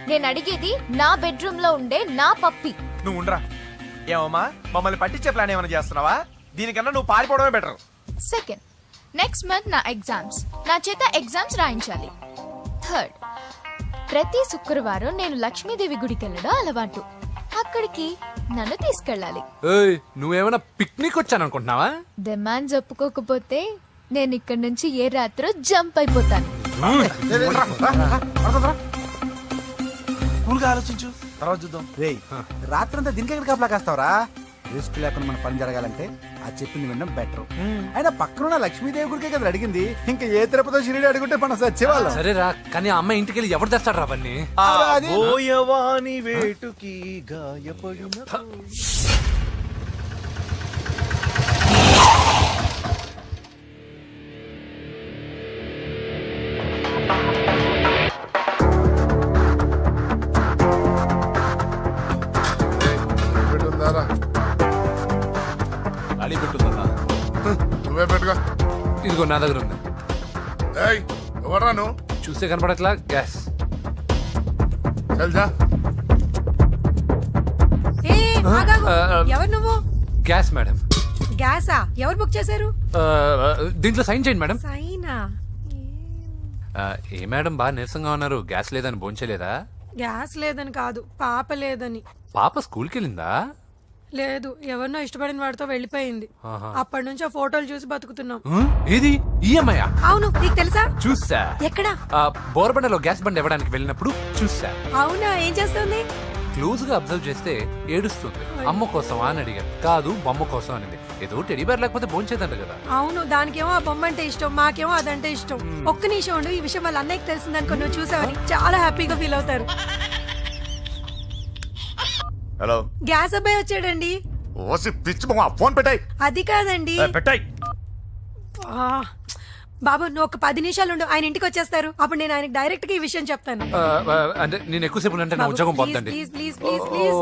నేను అడిగేది నా బెడ్రూమ్ లో ఉండే నా పప్పి. నువ్వు ఉండరా. ఏమమ్మా, మమ్మల్ని పట్టించే ప్లాన్ ఏమైనా చేస్తున్నావా? దీనికన్నా నువ్వు పారిపోవడమే బెటర్. సెకండ్, నెక్స్ట్ మంత్ నా ఎగ్జామ్స్, నా చేత ఎగ్జామ్స్ రాయించాలి. థర్డ్, ప్రతి శుక్రవారం నేను లక్ష్మీదేవి గుడికి వెళ్ళడం అలవాటు. అక్కడికి నన్ను తీసుకెళ్ళాలి. ఏయ్, నువ్వేమైనా పిక్నిక్ వచ్చాను అనుకుంటున్నావా? డిమాండ్స్ ఒప్పుకోకపోతే నేను ఇక్కడ నుంచి ఏ రాత్రో జంప్ అయిపోతాను. కూల్గా ఆలోచించు, తర్వాత చూద్దాం. రేయ్, రాత్రంతా దీనికి ఎక్కడ కాపలా కాస్తావరా? రిస్క్ లేకుండా మన పని జరగాలంటే ఆ చెప్పింది వినడం బెటర్. అయినా పక్కన లక్ష్మీదేవి గుడికే కదా అడిగింది. ఇంకా ఏ తిరుపతి షిరిడి అడుగుంటే మనం సచ్చేవాళ్ళం. సరేరా, కానీ ఆ అమ్మాయి ఇంటికి వెళ్ళి ఎవరు తెస్తాడు రా అవన్నీ? బోయవాని వేటుకి గాయపడిన అడి పెట్టుందన్నా. నువ్వే పెట్టుగా. ఇదిగో నా దగ్గర ఉంది. ఎవరా నువ్వు? చూస్తే కనపడట్లా? గ్యాస్. చల్ జా. ఎవరు నువ్వు? Gas madam. గ్యాసా? ఎవరు బుక్ చేశారు? దీంట్లో సైన్ చేయండి మేడం. సైనా? ఏ మేడం బాగా నీరసంగా ఉన్నారు, గ్యాస్ లేదని భోంచలేదా? గ్యాస్ లేదని కాదు, పాప లేదని. పాప స్కూల్కి వెళ్ళిందా? లేదు, ఎవరినో ఇష్టపడిన వాడితో వెళ్ళిపోయింది. ఆహా. అప్పటి నుంచి ఆ ఫోటోలు చూసి బతుకుతున్నాం. ఏది ఈఎంఐ? అవును, నీకు తెలుసా? చూసా. ఎక్కడ? బోర్బండలో గ్యాస్ బండ్ ఇవ్వడానికి వెళ్ళినప్పుడు చూసా. అవునా, ఏం చేస్తుంది? క్లోజ్ గా అబ్జర్వ్ చేస్తే ఏడుస్తుంది. అమ్మ కోసమా అని అడిగాను. కాదు, బొమ్మ కోసం అనింది. ఏదో టెడీ బేర్ లేకపోతే భోంచేదంట కదా. అవును, దానికేమో ఆ బొమ్మ అంటే ఇష్టం, మాకేమో అదంటే ఇష్టం. ఒక్క నిమిషం ఉండు, ఈ విషయం వాళ్ళ అన్నయ్యకి తెలిసిందనుకో, నువ్వు చూసావని చాలా హ్యాపీగా ఫీల్ అవుతారు. హలో, గ్యాస్ అబ్బాయి వచ్చాడండి. ఓసి పిచ్చి మొహం, ఫోన్ పెట్టాయి. అది కాదండి. పెట్టాయి. ఆ, బాబు నువ్వు ఒక 10 నిమిషాలు ఉండు, ఆయన ఇంటికి వచ్చేస్తారు. అప్పుడు నేను ఆయనకి డైరెక్ట్ గా ఈ విషయం చెప్తాను. అంటే నేను ఎక్కువసేపు అంటే నా బాబు, ఉద్యోగం ప్లీజ్, పోద్దండి. Please, please, please, please.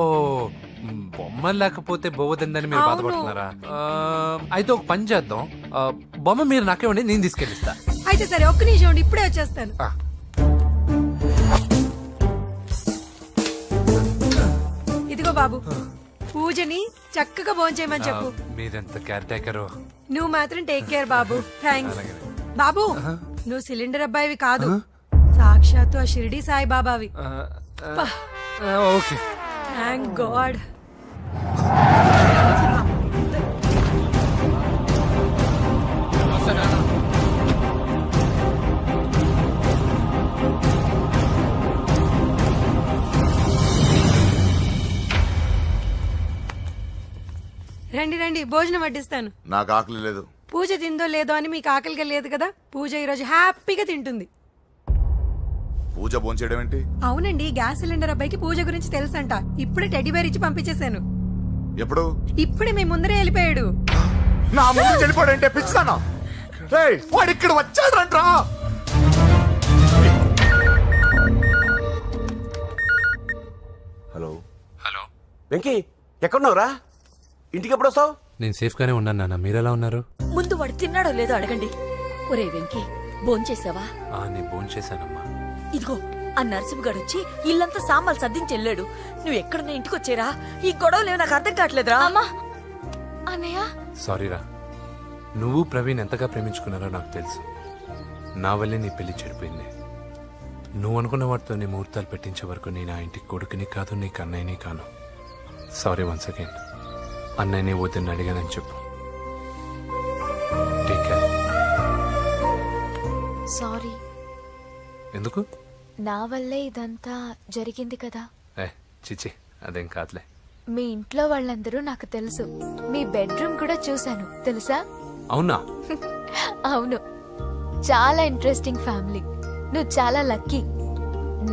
బొమ్మ లేకపోతే బోవదందని మీరు అవును. బాధపడుతున్నారా? అయితే ఒక పని చేద్దాం. బొమ్మ మీరు నాకే ఉండి నేను తీసుకెళ్ళిస్తా. అయితే సరే, ఒక్క నిమిషం ఉండు, ఇప్పుడే వచ్చేస్తాను. ఇదిగో బాబు, పూజని చక్కగా భోంచేయమని చెప్పు. మీరెంత కేర్ టేకరు. నువ్వు మాత్రం టేక్ కేర్ బాబు. థ్యాంక్స్. బాబు, నువ్వు సిలిండర్ అబ్బాయివి కాదు, సాక్షాత్తు ఆ షిరిడి సాయి బాబావి. ఓకే. Thank God. రండి రండి, భోజనం వడ్డిస్తాను. నాకు ఆకలి లేదు. పూజ తిందో లేదో అని మీకు ఆకలిగా లేదు కదా, పూజ ఈరోజు హ్యాపీగా తింటుంది. పూజ భోంచేయడం ఏంటి? అవునండి, గ్యాస్ సిలిండర్ అబ్బాయికి పూజ గురించి తెలుసంట. ఇప్పుడే టెడ్డీ బేర్ ఇచ్చి పంపించేశాను. ఎప్పుడు? ఇప్పుడే మీ ముందరే వెళ్ళిపోయాడు. నా ముందు వెళ్ళిపోయాడు అంటే పిచ్చిదానా? రేయ్, వాడు ఇక్కడ వచ్చాడంట్రా. హలో హలో వెంకీ, ఎక్కడున్నావురా? ఇంటికి ఎప్పుడు వస్తావు? నేను సేఫ్ గానే ఉన్నాను నాన్న. మీరెలా ఉన్నారు? ముందు వాడు తిన్నాడో లేదో అడగండి. ఒరే వెంకీ, భోంచేసావా? నేను భోంచేశానమ్మా. ఇదిగో ఆ నరసింహగాడు వచ్చి ఇల్లంతా సామాన్లు సర్దించి వెళ్ళాడు. నువ్వు ఎక్కడున్నా ఇంటికి వచ్చేరా? ఈ గొడవలేవు నాకు అర్థం కావట్లేదురా. అమ్మా, అన్నయ్య. సారీరా. నువ్వు ప్రవీణ్ ఎంతగా ప్రేమించుకున్నారో నాకు తెలుసు. నా వల్లే నీ పెళ్లి చెడిపోయింది. నువ్వు అనుకున్న వాటితో నీ ముహూర్తాలు పెట్టించే వరకు నేను ఆ ఇంటికి కొడుకుని కాదు, నీకు అన్నయ్యని కాను. Sorry once again. అన్నయ్యని వద్దని అడిగానని చెప్పు. Take care. సారీ. ఎందుకు? నా వల్లే ఇదంతా జరిగింది కదా. చిచి, అదేం కాదులే. మీ ఇంట్లో వాళ్ళందరూ నాకు తెలుసు. మీ బెడ్రూమ్ కూడా చూశాను, తెలుసా? అవునా? అవును, చాలా ఇంట్రెస్టింగ్ ఫ్యామిలీ. నువ్వు చాలా లక్కీ.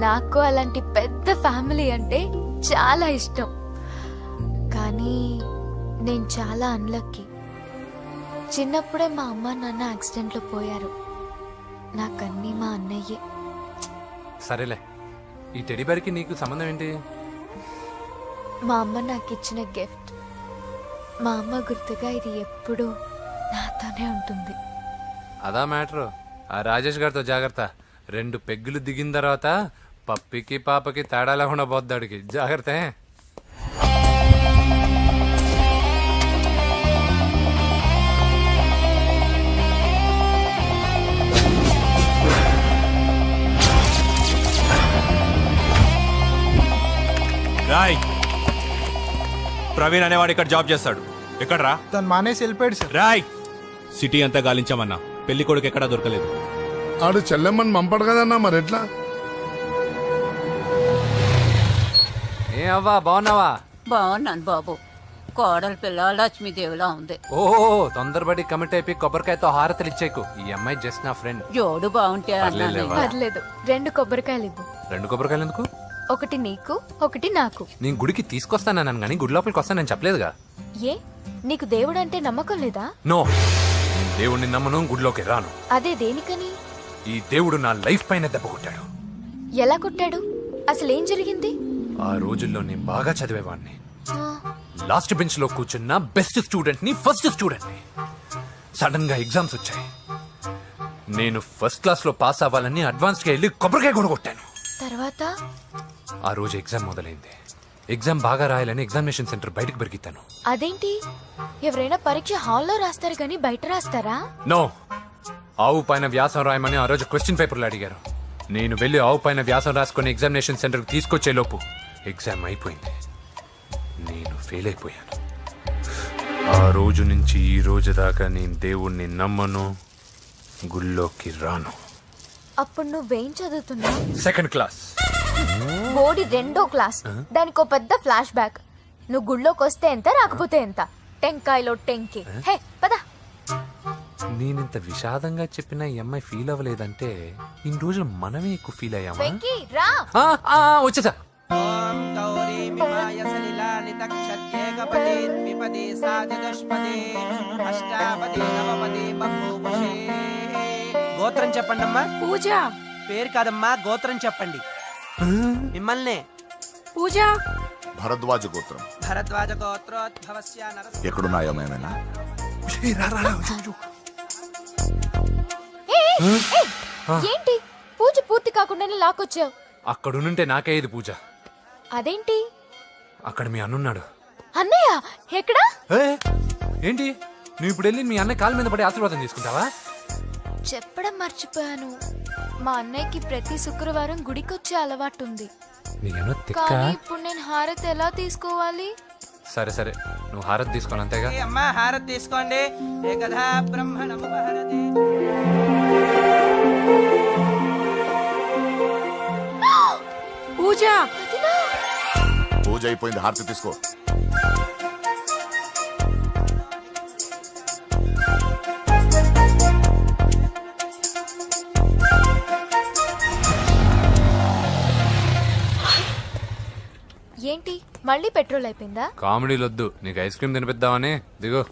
నాకు అలాంటి పెద్ద ఫ్యామిలీ అంటే చాలా ఇష్టం. కానీ నేను చాలా అన్లక్కీ. చిన్నప్పుడే మా అమ్మ నాన్న యాక్సిడెంట్లో పోయారు. నాకన్నీ మా అన్నయ్యే. సరేలే, ఈ టెడీబేర్కి నీకు సంబంధం ఏంటి? మా అమ్మ నాకు ఇచ్చిన గిఫ్ట్. మా అమ్మ గుర్తుగా ఇది ఎప్పుడూ నాతోనే ఉంటుంది. అదా మ్యాటర్. ఆ రాజేష్ గారితో జాగ్రత్త. 2 పెగ్గులు దిగిన తర్వాత పప్పికి పాపకి తేడా లేకుండా పోద్దాడికి. జాగ్రత్త. రాయ్, ప్రవీణ్ అనేవాడు ఇక్కడ జాబ్ చేస్తాడు. ఎక్కడ్రా? తను మానేసి వెళ్ళిపోయాడు సార్. రాయ్, సిటీ అంతా గాలించామన్నా, పెళ్లి కొడుకు ఎక్కడా దొరకలేదు. ఆడు చెల్లెమ్మని పంపడు కదన్నా, మరి ఎట్లా? ఏ అవ్వా, బాగున్నావా? బాగున్నాను బాబు. కోడల పిల్ల లక్ష్మీదేవిలా ఉంది. ఓహో, తొందరపడి కమిట్ అయిపోయి కొబ్బరికాయతో హారతలు ఇచ్చేకు. ఈ అమ్మాయి జస్ట్ నా ఫ్రెండ్. జోడు బాగుంటే పర్లేదులేవా? పర్లేదు, 2 కొబ్బరికాయలు ఇవ్వు. 2 కొబ్బరికాయలు ఎందుకు? ఒకటి నీకు, ఒకటి నాకు. నేను గుడికి తీసుకొస్తానన్నాను కానీ గుడి లోపలికి వస్తానని చెప్పలేదుగా. ఏ, నీకు దేవుడు అంటే నమ్మకం లేదా? నో, నేను దేవుడిని నమ్మను, గుడిలోకి రాను. అదే దేనికని? ఈ దేవుడు నా లైఫ్ పైన దెబ్బ కొట్టాడు. ఎలా కొట్టాడు? అసలేం జరిగింది? ఆ రోజుల్లో నేను బాగా చదివేవాడిని. లాస్ట్ బెంచ్ లో కూర్చున్న బెస్ట్ స్టూడెంట్ ని, ఫస్ట్ స్టూడెంట్ ని. సడన్ గా ఎగ్జామ్స్ వచ్చాయి. నేను ఫస్ట్ క్లాస్ లో పాస్ అవ్వాలని అడ్వాన్స్ గా వెళ్ళి కొబ్బరికాయ కూడా కొట్టాను. తర్వాత ఆ రోజు ఎగ్జామ్ మొదలైంది. ఎగ్జామ్ బాగా రాయాలని ఎగ్జామినేషన్ సెంటర్ బయటకు పెరిగితాను. అదేంటి, ఎవరైనా పరీక్ష హాల్లో రాస్తారు కానీ బయట రాస్తారా? నో, ఆవు పైన వ్యాసం రాయమని ఆ రోజు క్వశ్చన్ పేపర్లు అడిగారు. నేను వెళ్ళి ఆవు పైన వ్యాసం రాసుకొని ఎగ్జామినేషన్ సెంటర్కి తీసుకొచ్చే లోపు ఎగ్జామ్ అయిపోయింది. నేను ఫెయిల్ అయిపోయాను. ఆ రోజు నుంచి ఈ రోజు దాకా నేను దేవుణ్ణి నమ్మను, గుళ్ళోకి రాను. అప్పుడు నువ్వేం చదువుతున్నావు? Second class. బోడి 2వ క్లాస్. దానికో పెద్ద ఫ్లాష్ బ్యాక్. నువ్వు గుళ్ళోకి వస్తే ఎంత, రాకపోతే ఎంత. టెంకాయలో టెంకి. హే పద. నేనింత విషాదంగా చెప్పిన ఈ అమ్మాయి ఫీల్ అవ్వలేదంటే ఇన్ని రోజులు మనమే ఎక్కువ ఫీల్ అయ్యామా? వెంకీ రా. వచ్చేసా. గోత్రం చెప్పండి అమ్మా. పూజ. పేరు కాదమ్మా, గోత్రం చెప్పండి. మిమ్మల్ని. పూజ. భరద్వాజ గోత్రం. భరద్వాజ గోత్రోద్భవస్య నరసింహ. ఎక్కడున్నాయో మేమైనా? ఏంటి పూజ పూర్తి కాకుండానే లాక్కొచ్చావు? అక్కడుంటే నాకే ఇది పూజ. అదేంటి? అక్కడ మీ అన్నున్నాడు. అన్నయ్య ఎక్కడా? ఏంటి నువ్వు ఇప్పుడు వెళ్ళి మీ అన్నయ్య కాళ్ళ మీద పడి ఆశీర్వాదం తీసుకుంటావా? చెప్పడం మర్చిపోయాను. మా అన్నయ్యకి ప్రతి శుక్రవారం గుడికొచ్చే అలవాటు ఉంది. నీకేమో తిక్క. కానీ ఇప్పుడు నేను హారతి ఎలా తీసుకోవాలి? సరే సరే, నువ్వు హారతి తీసుకోను అంతేగా. అమ్మా హారతి తీసుకోండి. ఏకదా బ్రహ్మణముపహరతి. పూజ. పూజ అయిపోయింది, హారతి తీసుకో. ఏంటి మళ్ళీ పెట్రోల్ అయిపోయిందా? కామెడీలు వద్దు, నీకు ఐస్ క్రీమ్ తినిపిద్దామని. దిగో.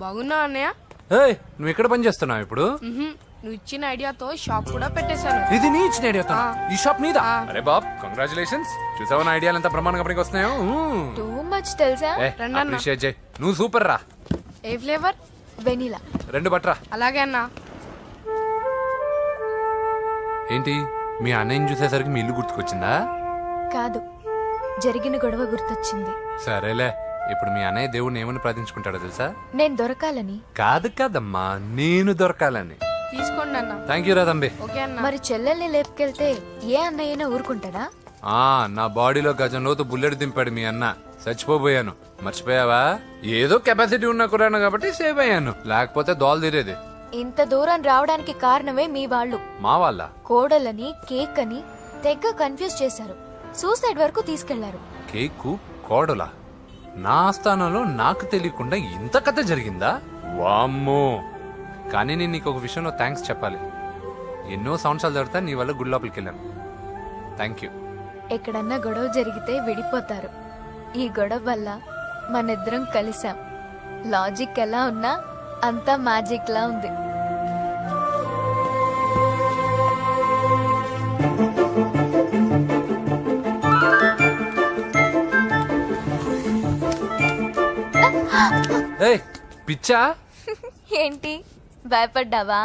బాగున్నా అన్నయ్య? ఏయ్, నువ్వు ఎక్కడ పని చేస్తున్నావు ఇప్పుడు? నువ్వు ఇచ్చిన ఐడియాతో షాప్ కూడా పెట్టేశాను. ఇది నీ ఇచ్చిన ఐడియా? ఈ షాప్ నీదా? అరే బాబ్, కంగ్రాచులేషన్స్. చూసావా నా ఐడియాలు ఎంత బ్రహ్మాండంగా పనికి వస్తున్నాయో? టూ మచ్ తెలుసా? అప్రిషియేట్ చేయి. నువ్వు సూపర్ రా. ఏ ఫ్లేవర్? వెనీలా. 2 బట్రా. అలాగే అన్నా. ఏంటి మీ అన్నయ్యని చూసేసరికి మీ ఇల్లు గుర్తుకొచ్చిందా? కాదు, జరిగిన గొడవ గుర్తొచ్చింది. సరేలే, ఇప్పుడు మీ అన్నయ్య దేవుడిని ఏమని ప్రార్థించుకుంటాడో తెలుసా? నేను దొరకాలని. కాదు కాదమ్మా, నేను దొరకాలని. తీసుకోండి అన్న. థ్యాంక్ యూ రా తంబి. ఓకే అన్న. మరి చెల్లెల్ని లేపుకెళ్తే ఏ అన్నయ్యనా ఊరుకుంటాడా? నా బాడీలో గజం లోతు బుల్లెట్ దింపాడు మీ అన్న. చచ్చిపోబోయాను. మర్చిపోయావా? ఏదో కెపాసిటీ ఉన్న కురాను కాబట్టి సేవ్ అయ్యాను, లేకపోతే దోలు తీరేది. ఇంత దూరం రావడానికి కారణమే మీ వాళ్ళు. మా వాళ్ళ? కోడలని కేక్ అని తెగ కన్ఫ్యూజ్ చేశారు. సూసైడ్ వరకు తీసుకెళ్లారు. కేకు కోడలా? నా ఆస్థానంలో నాకు తెలియకుండా ఇంత కథ జరిగిందా? వామ్మో. కానీ నేను నీకు ఒక విషయంలో థ్యాంక్స్ చెప్పాలి. ఎన్నో సంవత్సరాలు జరుగుతా నీ వల్ల గుడి లోపలికి వెళ్ళాను. Thank you. ఎక్కడన్నా గొడవ జరిగితే విడిపోతారు. ఈ గొడవ వల్ల మనిద్దరం కలిసాం. లాజిక్ ఎలా ఉన్నా అంతా మ్యాజిక్ లా ఉంది. ఏయ్, పిచ్చా? ఏంటి భయపడ్డావా?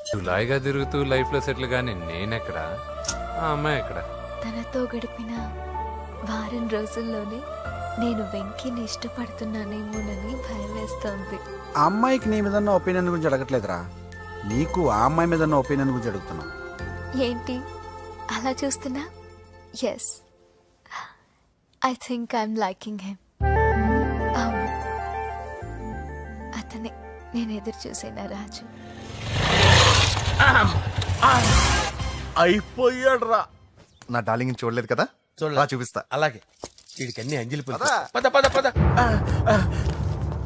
జులాయిగా తిరుగుతూ లైఫ్ లో సెటిల్ గానీ నేనెక్కడా, ఆ అమ్మాయి ఎక్కడ? తనతో గడిపిన వారం రోజుల్లోనే నేను వెంకీని ఇష్టపడుతున్నానేమోనని భయం వేస్తోంది. ఆ అమ్మాయికి నీ మీద ఉన్న ఒపీనియన్ గురించి అడగట్లేదురా, నీకు ఆ అమ్మాయి మీద ఉన్న ఒపీనియన్ గురించి అడుగుతున్నా. ఏంటి అలా చూస్తున్నా? Yes, I think I'm liking him. అవును, అతనే నేను ఎదురు చూసేనా రాజు. అయిపోయాడు రా. నా డార్లింగ్ చూడలేదు కదా, రా చూపిస్తా. అలాగే. వీడికి అన్ని అంజలి పులుసు. పద పద పద.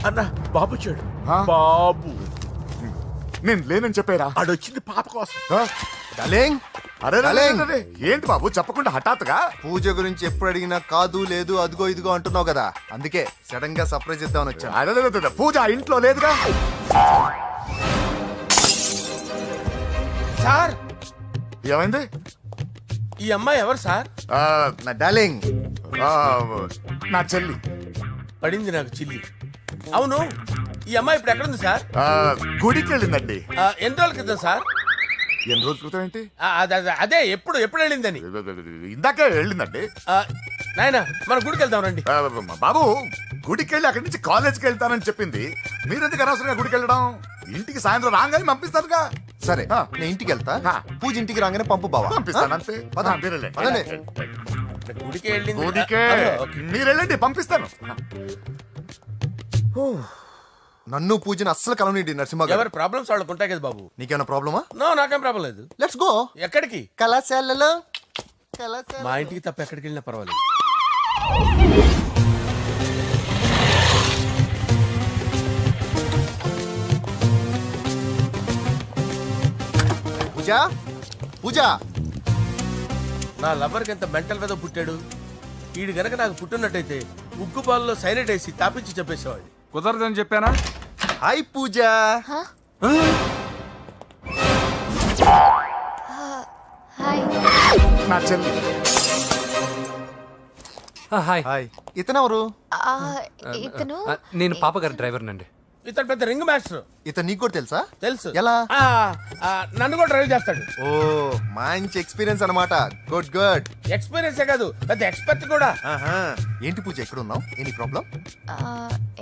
అన్న బాబు వచ్చాడు. బాబు నేను లేనని చెప్పారా? ఆడొచ్చింది పాప కోసం. డార్లింగ్, అరే డార్లింగ్. ఏంటి బాబు చెప్పకుండా హఠాత్తుగా? పూజ గురించి ఎప్పుడు అడిగినా కాదు లేదు అదిగో ఇదిగో అంటున్నావు కదా, అందుకే సడన్ గా సర్ప్రైజ్ ఇద్దామని వచ్చాను. అదే పూజ ఆ ఇంట్లో లేదుగా. సార్, ఏమైంది? ఈ అమ్మాయి ఎవరు సార్? నా డార్లింగ్, నా చెల్లి. పడింది నాకు చిల్లి. అవును, ఈ అమ్మాయి ఇప్పుడు ఎక్కడుంది సార్? గుడికి వెళ్ళిందండి. ఎన్ని రోజుల క్రితం సార్? ఎన్ని రోజుల క్రితం ఏంటి అదే ఎప్పుడు వెళ్ళిందని. ఇందాకే వెళ్ళిందండి. నాయన మన గుడికి వెళ్దాం రండి. బాబు గుడికి వెళ్ళి అక్కడి నుంచి కాలేజ్కి వెళ్తానని చెప్పింది. మీరెందుకు అనవసరంగా గుడికి వెళ్ళడం? ఇంటికి సాయంత్రం రాగానే పంపిస్తానుగా. సరే నేను ఇంటికి వెళ్తా, పూజ ఇంటికి రాగానే పంపు బావా. పంపిస్తాను అంతే. పద. మీరు వెళ్ళండి. పదండి. గుడికి వెళ్ళింది. గుడికే మీరు వెళ్ళండి, పంపిస్తాను. నన్ను పూజని అస్సలు కలవనీయండి నరసింహ గారు. ఎవరి ప్రాబ్లమ్స్ వాళ్ళకు ఉంటాయి కదా బాబు. నీకేమైనా ప్రాబ్లమా? నో, నాకేం ప్రాబ్లం లేదు. Let's go. ఎక్కడికి? కళాశాలలో. మా ఇంటికి తప్ప ఎక్కడికి వెళ్ళినా పర్వాలేదు. పూజ పూజ. నా లవర్కి ఎంత మెంటల్ మీద పుట్టాడు. వీడు గనక నాకు పుట్టినట్టయితే ఉగ్గు పాలలో సైనట్ వేసి తాపించి చెప్పేసేవాడిని. కుదరదని చెప్పానా? హాయ్ పూజ. హాయ్. నా చెల్లి. హాయ్. హాయ్. ఇతనెవరు? ఇతను నేను పాపగారి డ్రైవర్ నండి. ఇతను పెద్ద రింగ్ మాస్టర్. ఇతను నీకు కూడా తెలుసా? తెలుసు. ఎలా? నన్ను కూడా డ్రైవ్ చేస్తాడు. ఓ మంచి ఎక్స్పీరియన్స్ అన్నమాట. Good good. ఎక్స్పీరియన్స్ కాదు, పెద్ద ఎక్స్పర్ట్ కూడా. ఏంటి పూజ ఎక్కడ ఉన్నావు? Any problem?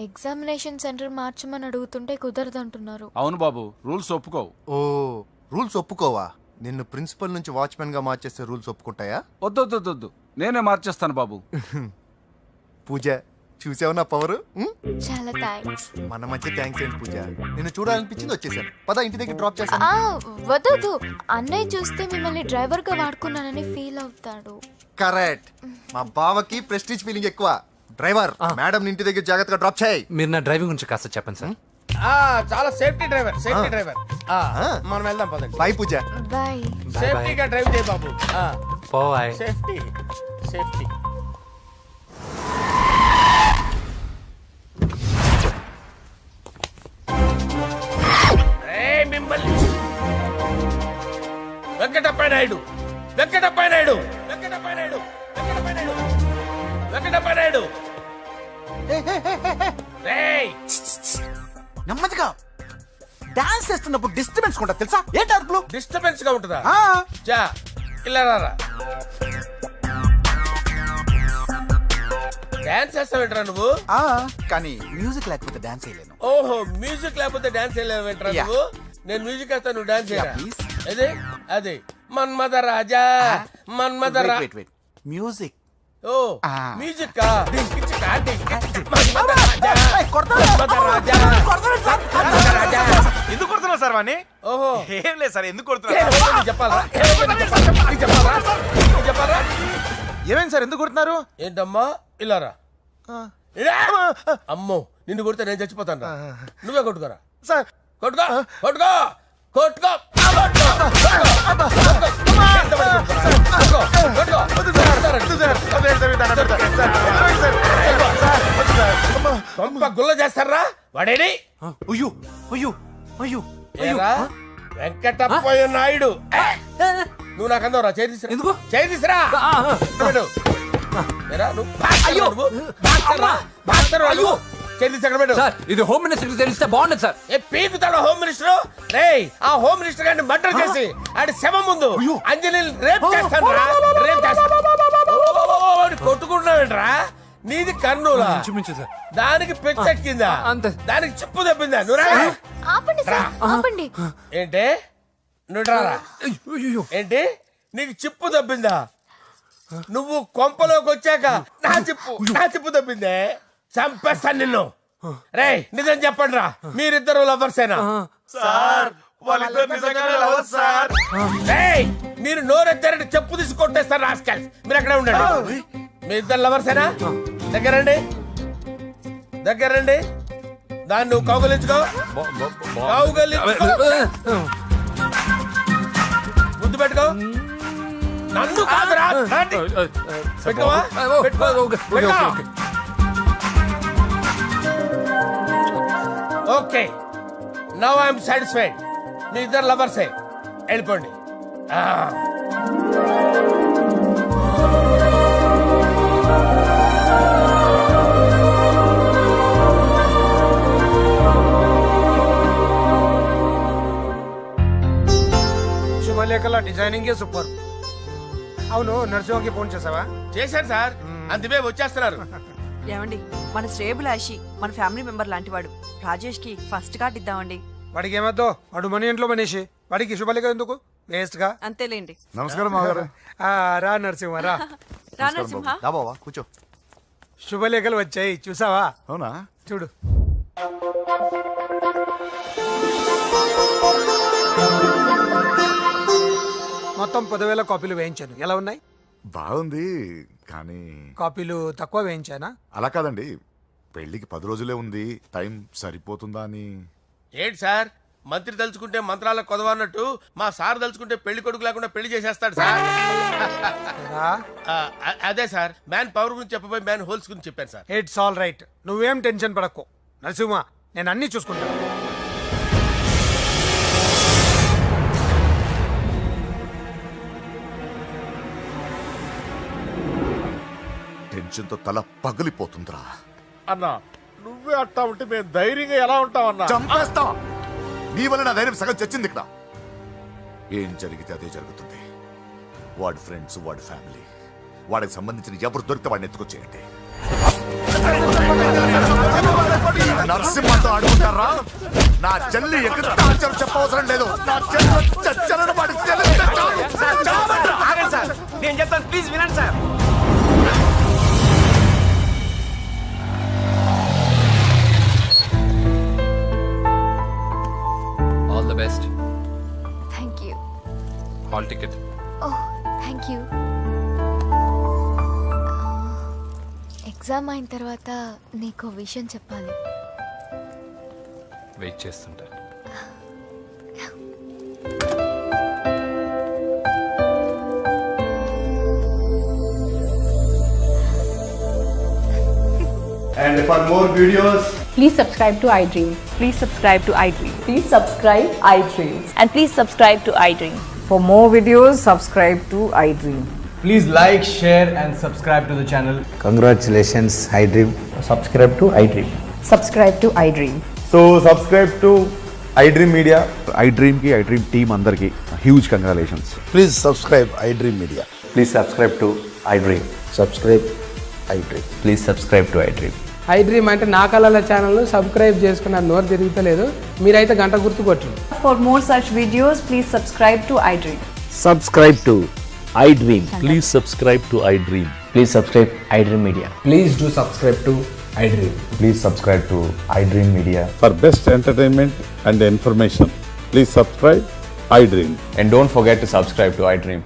ఎగ్జామినేషన్ సెంటర్ మార్చమని అడుగుతుంటే కుదరదంటున్నారు. అవును బాబు, రూల్స్ ఒప్పుకోవు. ఓ రూల్స్ ఒప్పుకోవా? నిన్ను ప్రిన్సిపల్ నుంచి వాచ్మెన్ గా మార్చేస్తే రూల్స్ ఒప్పుకుంటాయా? వద్దు, నేనే మార్చేస్తాను బాబు. పూజ చూసావు నా పవర్? చాలా థ్యాంక్స్. మన మధ్య థ్యాంక్స్ ఏంటి పూజ, నిన్ను చూడాలనిపించింది వచ్చేసాను. పద ఇంటి దగ్గర డ్రాప్ చేస్తాను. వద్దు, అన్నయ్య చూస్తే మిమ్మల్ని డ్రైవర్ గా వాడుకున్నానని ఫీల్ అవుతాడు. కరెక్ట్. మా బావకి ప్రెస్టీజ్ ఫీలింగ్ ఎక్కువ. డ్రైవర్ మేడం ఇంటి దగ్గర జాగ్రత్తగా డ్రాప్ చేయి. మీరు నా డ్రైవింగ్ గురించి కాస్త చెప్పండి సార్. చాలా సేఫ్టీ డ్రైవర్. మనం వెళ్దాం పదండి. బాయ్ పూజ. బాయ్. సేఫ్టీగా డ్రైవ్ చేయ బాబు. బాయ్. సేఫ్టీ. వెంకటప్ప నాయుడు. నెమ్మదిగా డాన్స్ చేస్తున్నప్పుడు డిస్టర్బెన్స్ కూడా తెలుసా? ఏంటి అరుపులు? డిస్టర్బెన్స్ గా ఉంటుందా? చా ఇలా రారా. డాన్స్ చేస్తావేంట్రా నువ్వు? కానీ మ్యూజిక్ లేకపోతే డాన్స్ చేయలేను. ఓహో, మ్యూజిక్ లేకపోతే డాన్స్ చేయలేవేంట్రా నువ్వు? నేను మ్యూజిక్ వేస్తాను, నువ్వు డాన్స్ చేయరా? అదే మన్మద రాజా. మ్యూజిక్. ఓ మ్యూజిక్ ఎందుకు కొడుతున్నా సార్ వాణ్ణి? ఓహో, ఏం లేదు సార్, ఎందుకు కొడుతున్నా? చెప్పాలా? ఏమైంది సార్, ఎందుకు కొడుతున్నారు? ఏంటమ్మా ఇలారా. అమ్మో, నిన్ను కొడితే నేను చచ్చిపోతాను. నువ్వే కొట్టుకోరా. సార్ కొట్టుకో. గుల్ల చేస్తారా వాడేడి? వెంకటప్పయ్య నాయుడు. నువ్వు నాకు అందవరా? చేయి తీసురా. ఇది హోమ్ మినిస్టర్ తెలిస్తే బాగుండదు సార్. పీకుతాడు హోమ్ మినిస్టర్. ఆ హోమ్ మినిస్టర్ గారిని మర్డర్ చేసి ఆడి శవం ముందు అంజలి రేప్ చేస్తాను. కొట్టుకుంటున్నావేంట్రా? నీది కర్నూలా? దానికి పెచ్చెక్కిందా? దానికి చెప్పు తప్పిందా? ఆపండి. ఏంటి నువ్వు రారా? ఏంటి నీకు చిప్పు తప్పిందా? నువ్వు కొంపలోకి వచ్చాక నా చిప్పు తప్పిందే. చంపేస్తాను నిన్ను. రేయ్ నిజం చెప్పండి రా, మీరిద్దరు లవర్సేనా? సార్ వాళ్ళిద్దరు నిజంగానే లవర్స్ సార్. రేయ్ మీరు నోరెత్తారంటే చెప్పు తీసి కొట్టేస్తారు రాస్కల్స్. మీరు ఎక్కడ ఉండండి. మీ ఇద్దరు లవర్సేనా? దగ్గరండి. దాన్ని నువ్వు కౌగలించుకో. ముద్దు పెట్టుకో. నన్ను కాదురా. పెట్టుకోవా? Okay, now I'm satisfied. మీ ఇద్దరు లవర్సే, వెళ్ళిపోండి. శుభలేఖల డిజైనింగ్ సూపర్. అవును, నరసింహకి ఫోన్ చేసావా? చేశారు సార్, అందుకే వచ్చేస్తున్నారు. ఏమండి, మన శ్రేయబులాషి మన ఫ్యామిలీ మెంబర్ లాంటివాడు. రాజేష్ కి ఫస్ట్ కార్డ్ ఇద్దామండి. వాడికి ఏమద్దో, వాడు మన ఇంట్లో మనిషి, వాడికి శుభలేఖ ఎందుకు వేస్ట్ గా. అంతేలేండి. నమస్కారం మామగారు. రా నరసింహ రా. రా నరసింహ. దా బావా కూర్చో. శుభలేఖలు వచ్చాయి చూసావా? అవునా? చూడు. మొత్తం 10,000 కాపీలు వేయించాను. ఎలా ఉన్నాయి? బాగుంది, కానీ కాపీలు తక్కువ వేయించానా? అలా కాదండి, పెళ్లికి 10 రోజులే ఉంది, టైం సరిపోతుందా అని. ఏంటి సార్, మంత్రి తలుచుకుంటే మంత్రాలకు కొదవన్నట్టు మా సార్ తలుచుకుంటే పెళ్లి కొడుకు లేకుండా పెళ్లి చేసేస్తాడు సార్. రా. అదే సార్, మ్యాన్ పవర్ గురించి చెప్పబోయి మ్యాన్ హోల్స్ గురించి చెప్పాను సార్. ఇట్స్ ఆల్ రైట్, నువ్వేం టెన్షన్ పడకు నరసింహ, నేను అన్ని చూసుకుంటాను. టెన్షన్తో తల పగిలిపోతుందిరా. అన్నా నువ్వే అట్టా ఉంటే మేము ధైర్యంగా ఎలా ఉంటామన్నా? చంపేస్తా. నీ వల్ల నా ధైర్యం సగం చచ్చింది ఇక్కడ. ఏం జరిగితే అదే జరుగుతుంది. వాడి ఫ్రెండ్స్, వాడి ఫ్యామిలీ, వాడికి సంబంధించిన ఎవరు దొరికితే వాడిని ఎత్తుకొచ్చేయండి. నరసింహతో ఆడుకుంటారా? నా చెల్లి ఎక్కడ దాచారో చెప్పవసరం లేదు. నా చెల్లి చచ్చారని వాడి చెల్లి ఆగండి సార్, నేను చెప్తాను, ప్లీజ్ వినండి sir. All the best. Thank you. Hall ticket. Oh thank you. Exam అయిన తర్వాత నీకు విషయం చెప్పాలి. వెయిట్ చేస్తుంటా. And for more videos, Please subscribe to iDream. Please subscribe to iDream. Please subscribe iDream. And please subscribe to iDream. For more videos, subscribe to iDream. please like, share and subscribe to the channel. Congratulations iDream. Subscribe to iDream. Subscribe to iDream. So subscribe to iDream Media. iDream కి iDream team అందరికి huge congratulations. Please subscribe iDream media. Please subscribe to iDream. Subscribe iDream. Please subscribe to iDream. iDream అంటే నా కళల channel subscribe చేసుకున్న నోరు తిరుగుతలేదు. మీరైతే గంట గుర్తు కొట్టండి. For more such videos, please subscribe to iDream. Subscribe to iDream. Please subscribe to iDream. Please subscribe iDream media. Please do subscribe to iDream. Please subscribe to iDream Media. For best entertainment and information, please subscribe iDream. And don't forget to subscribe to iDream.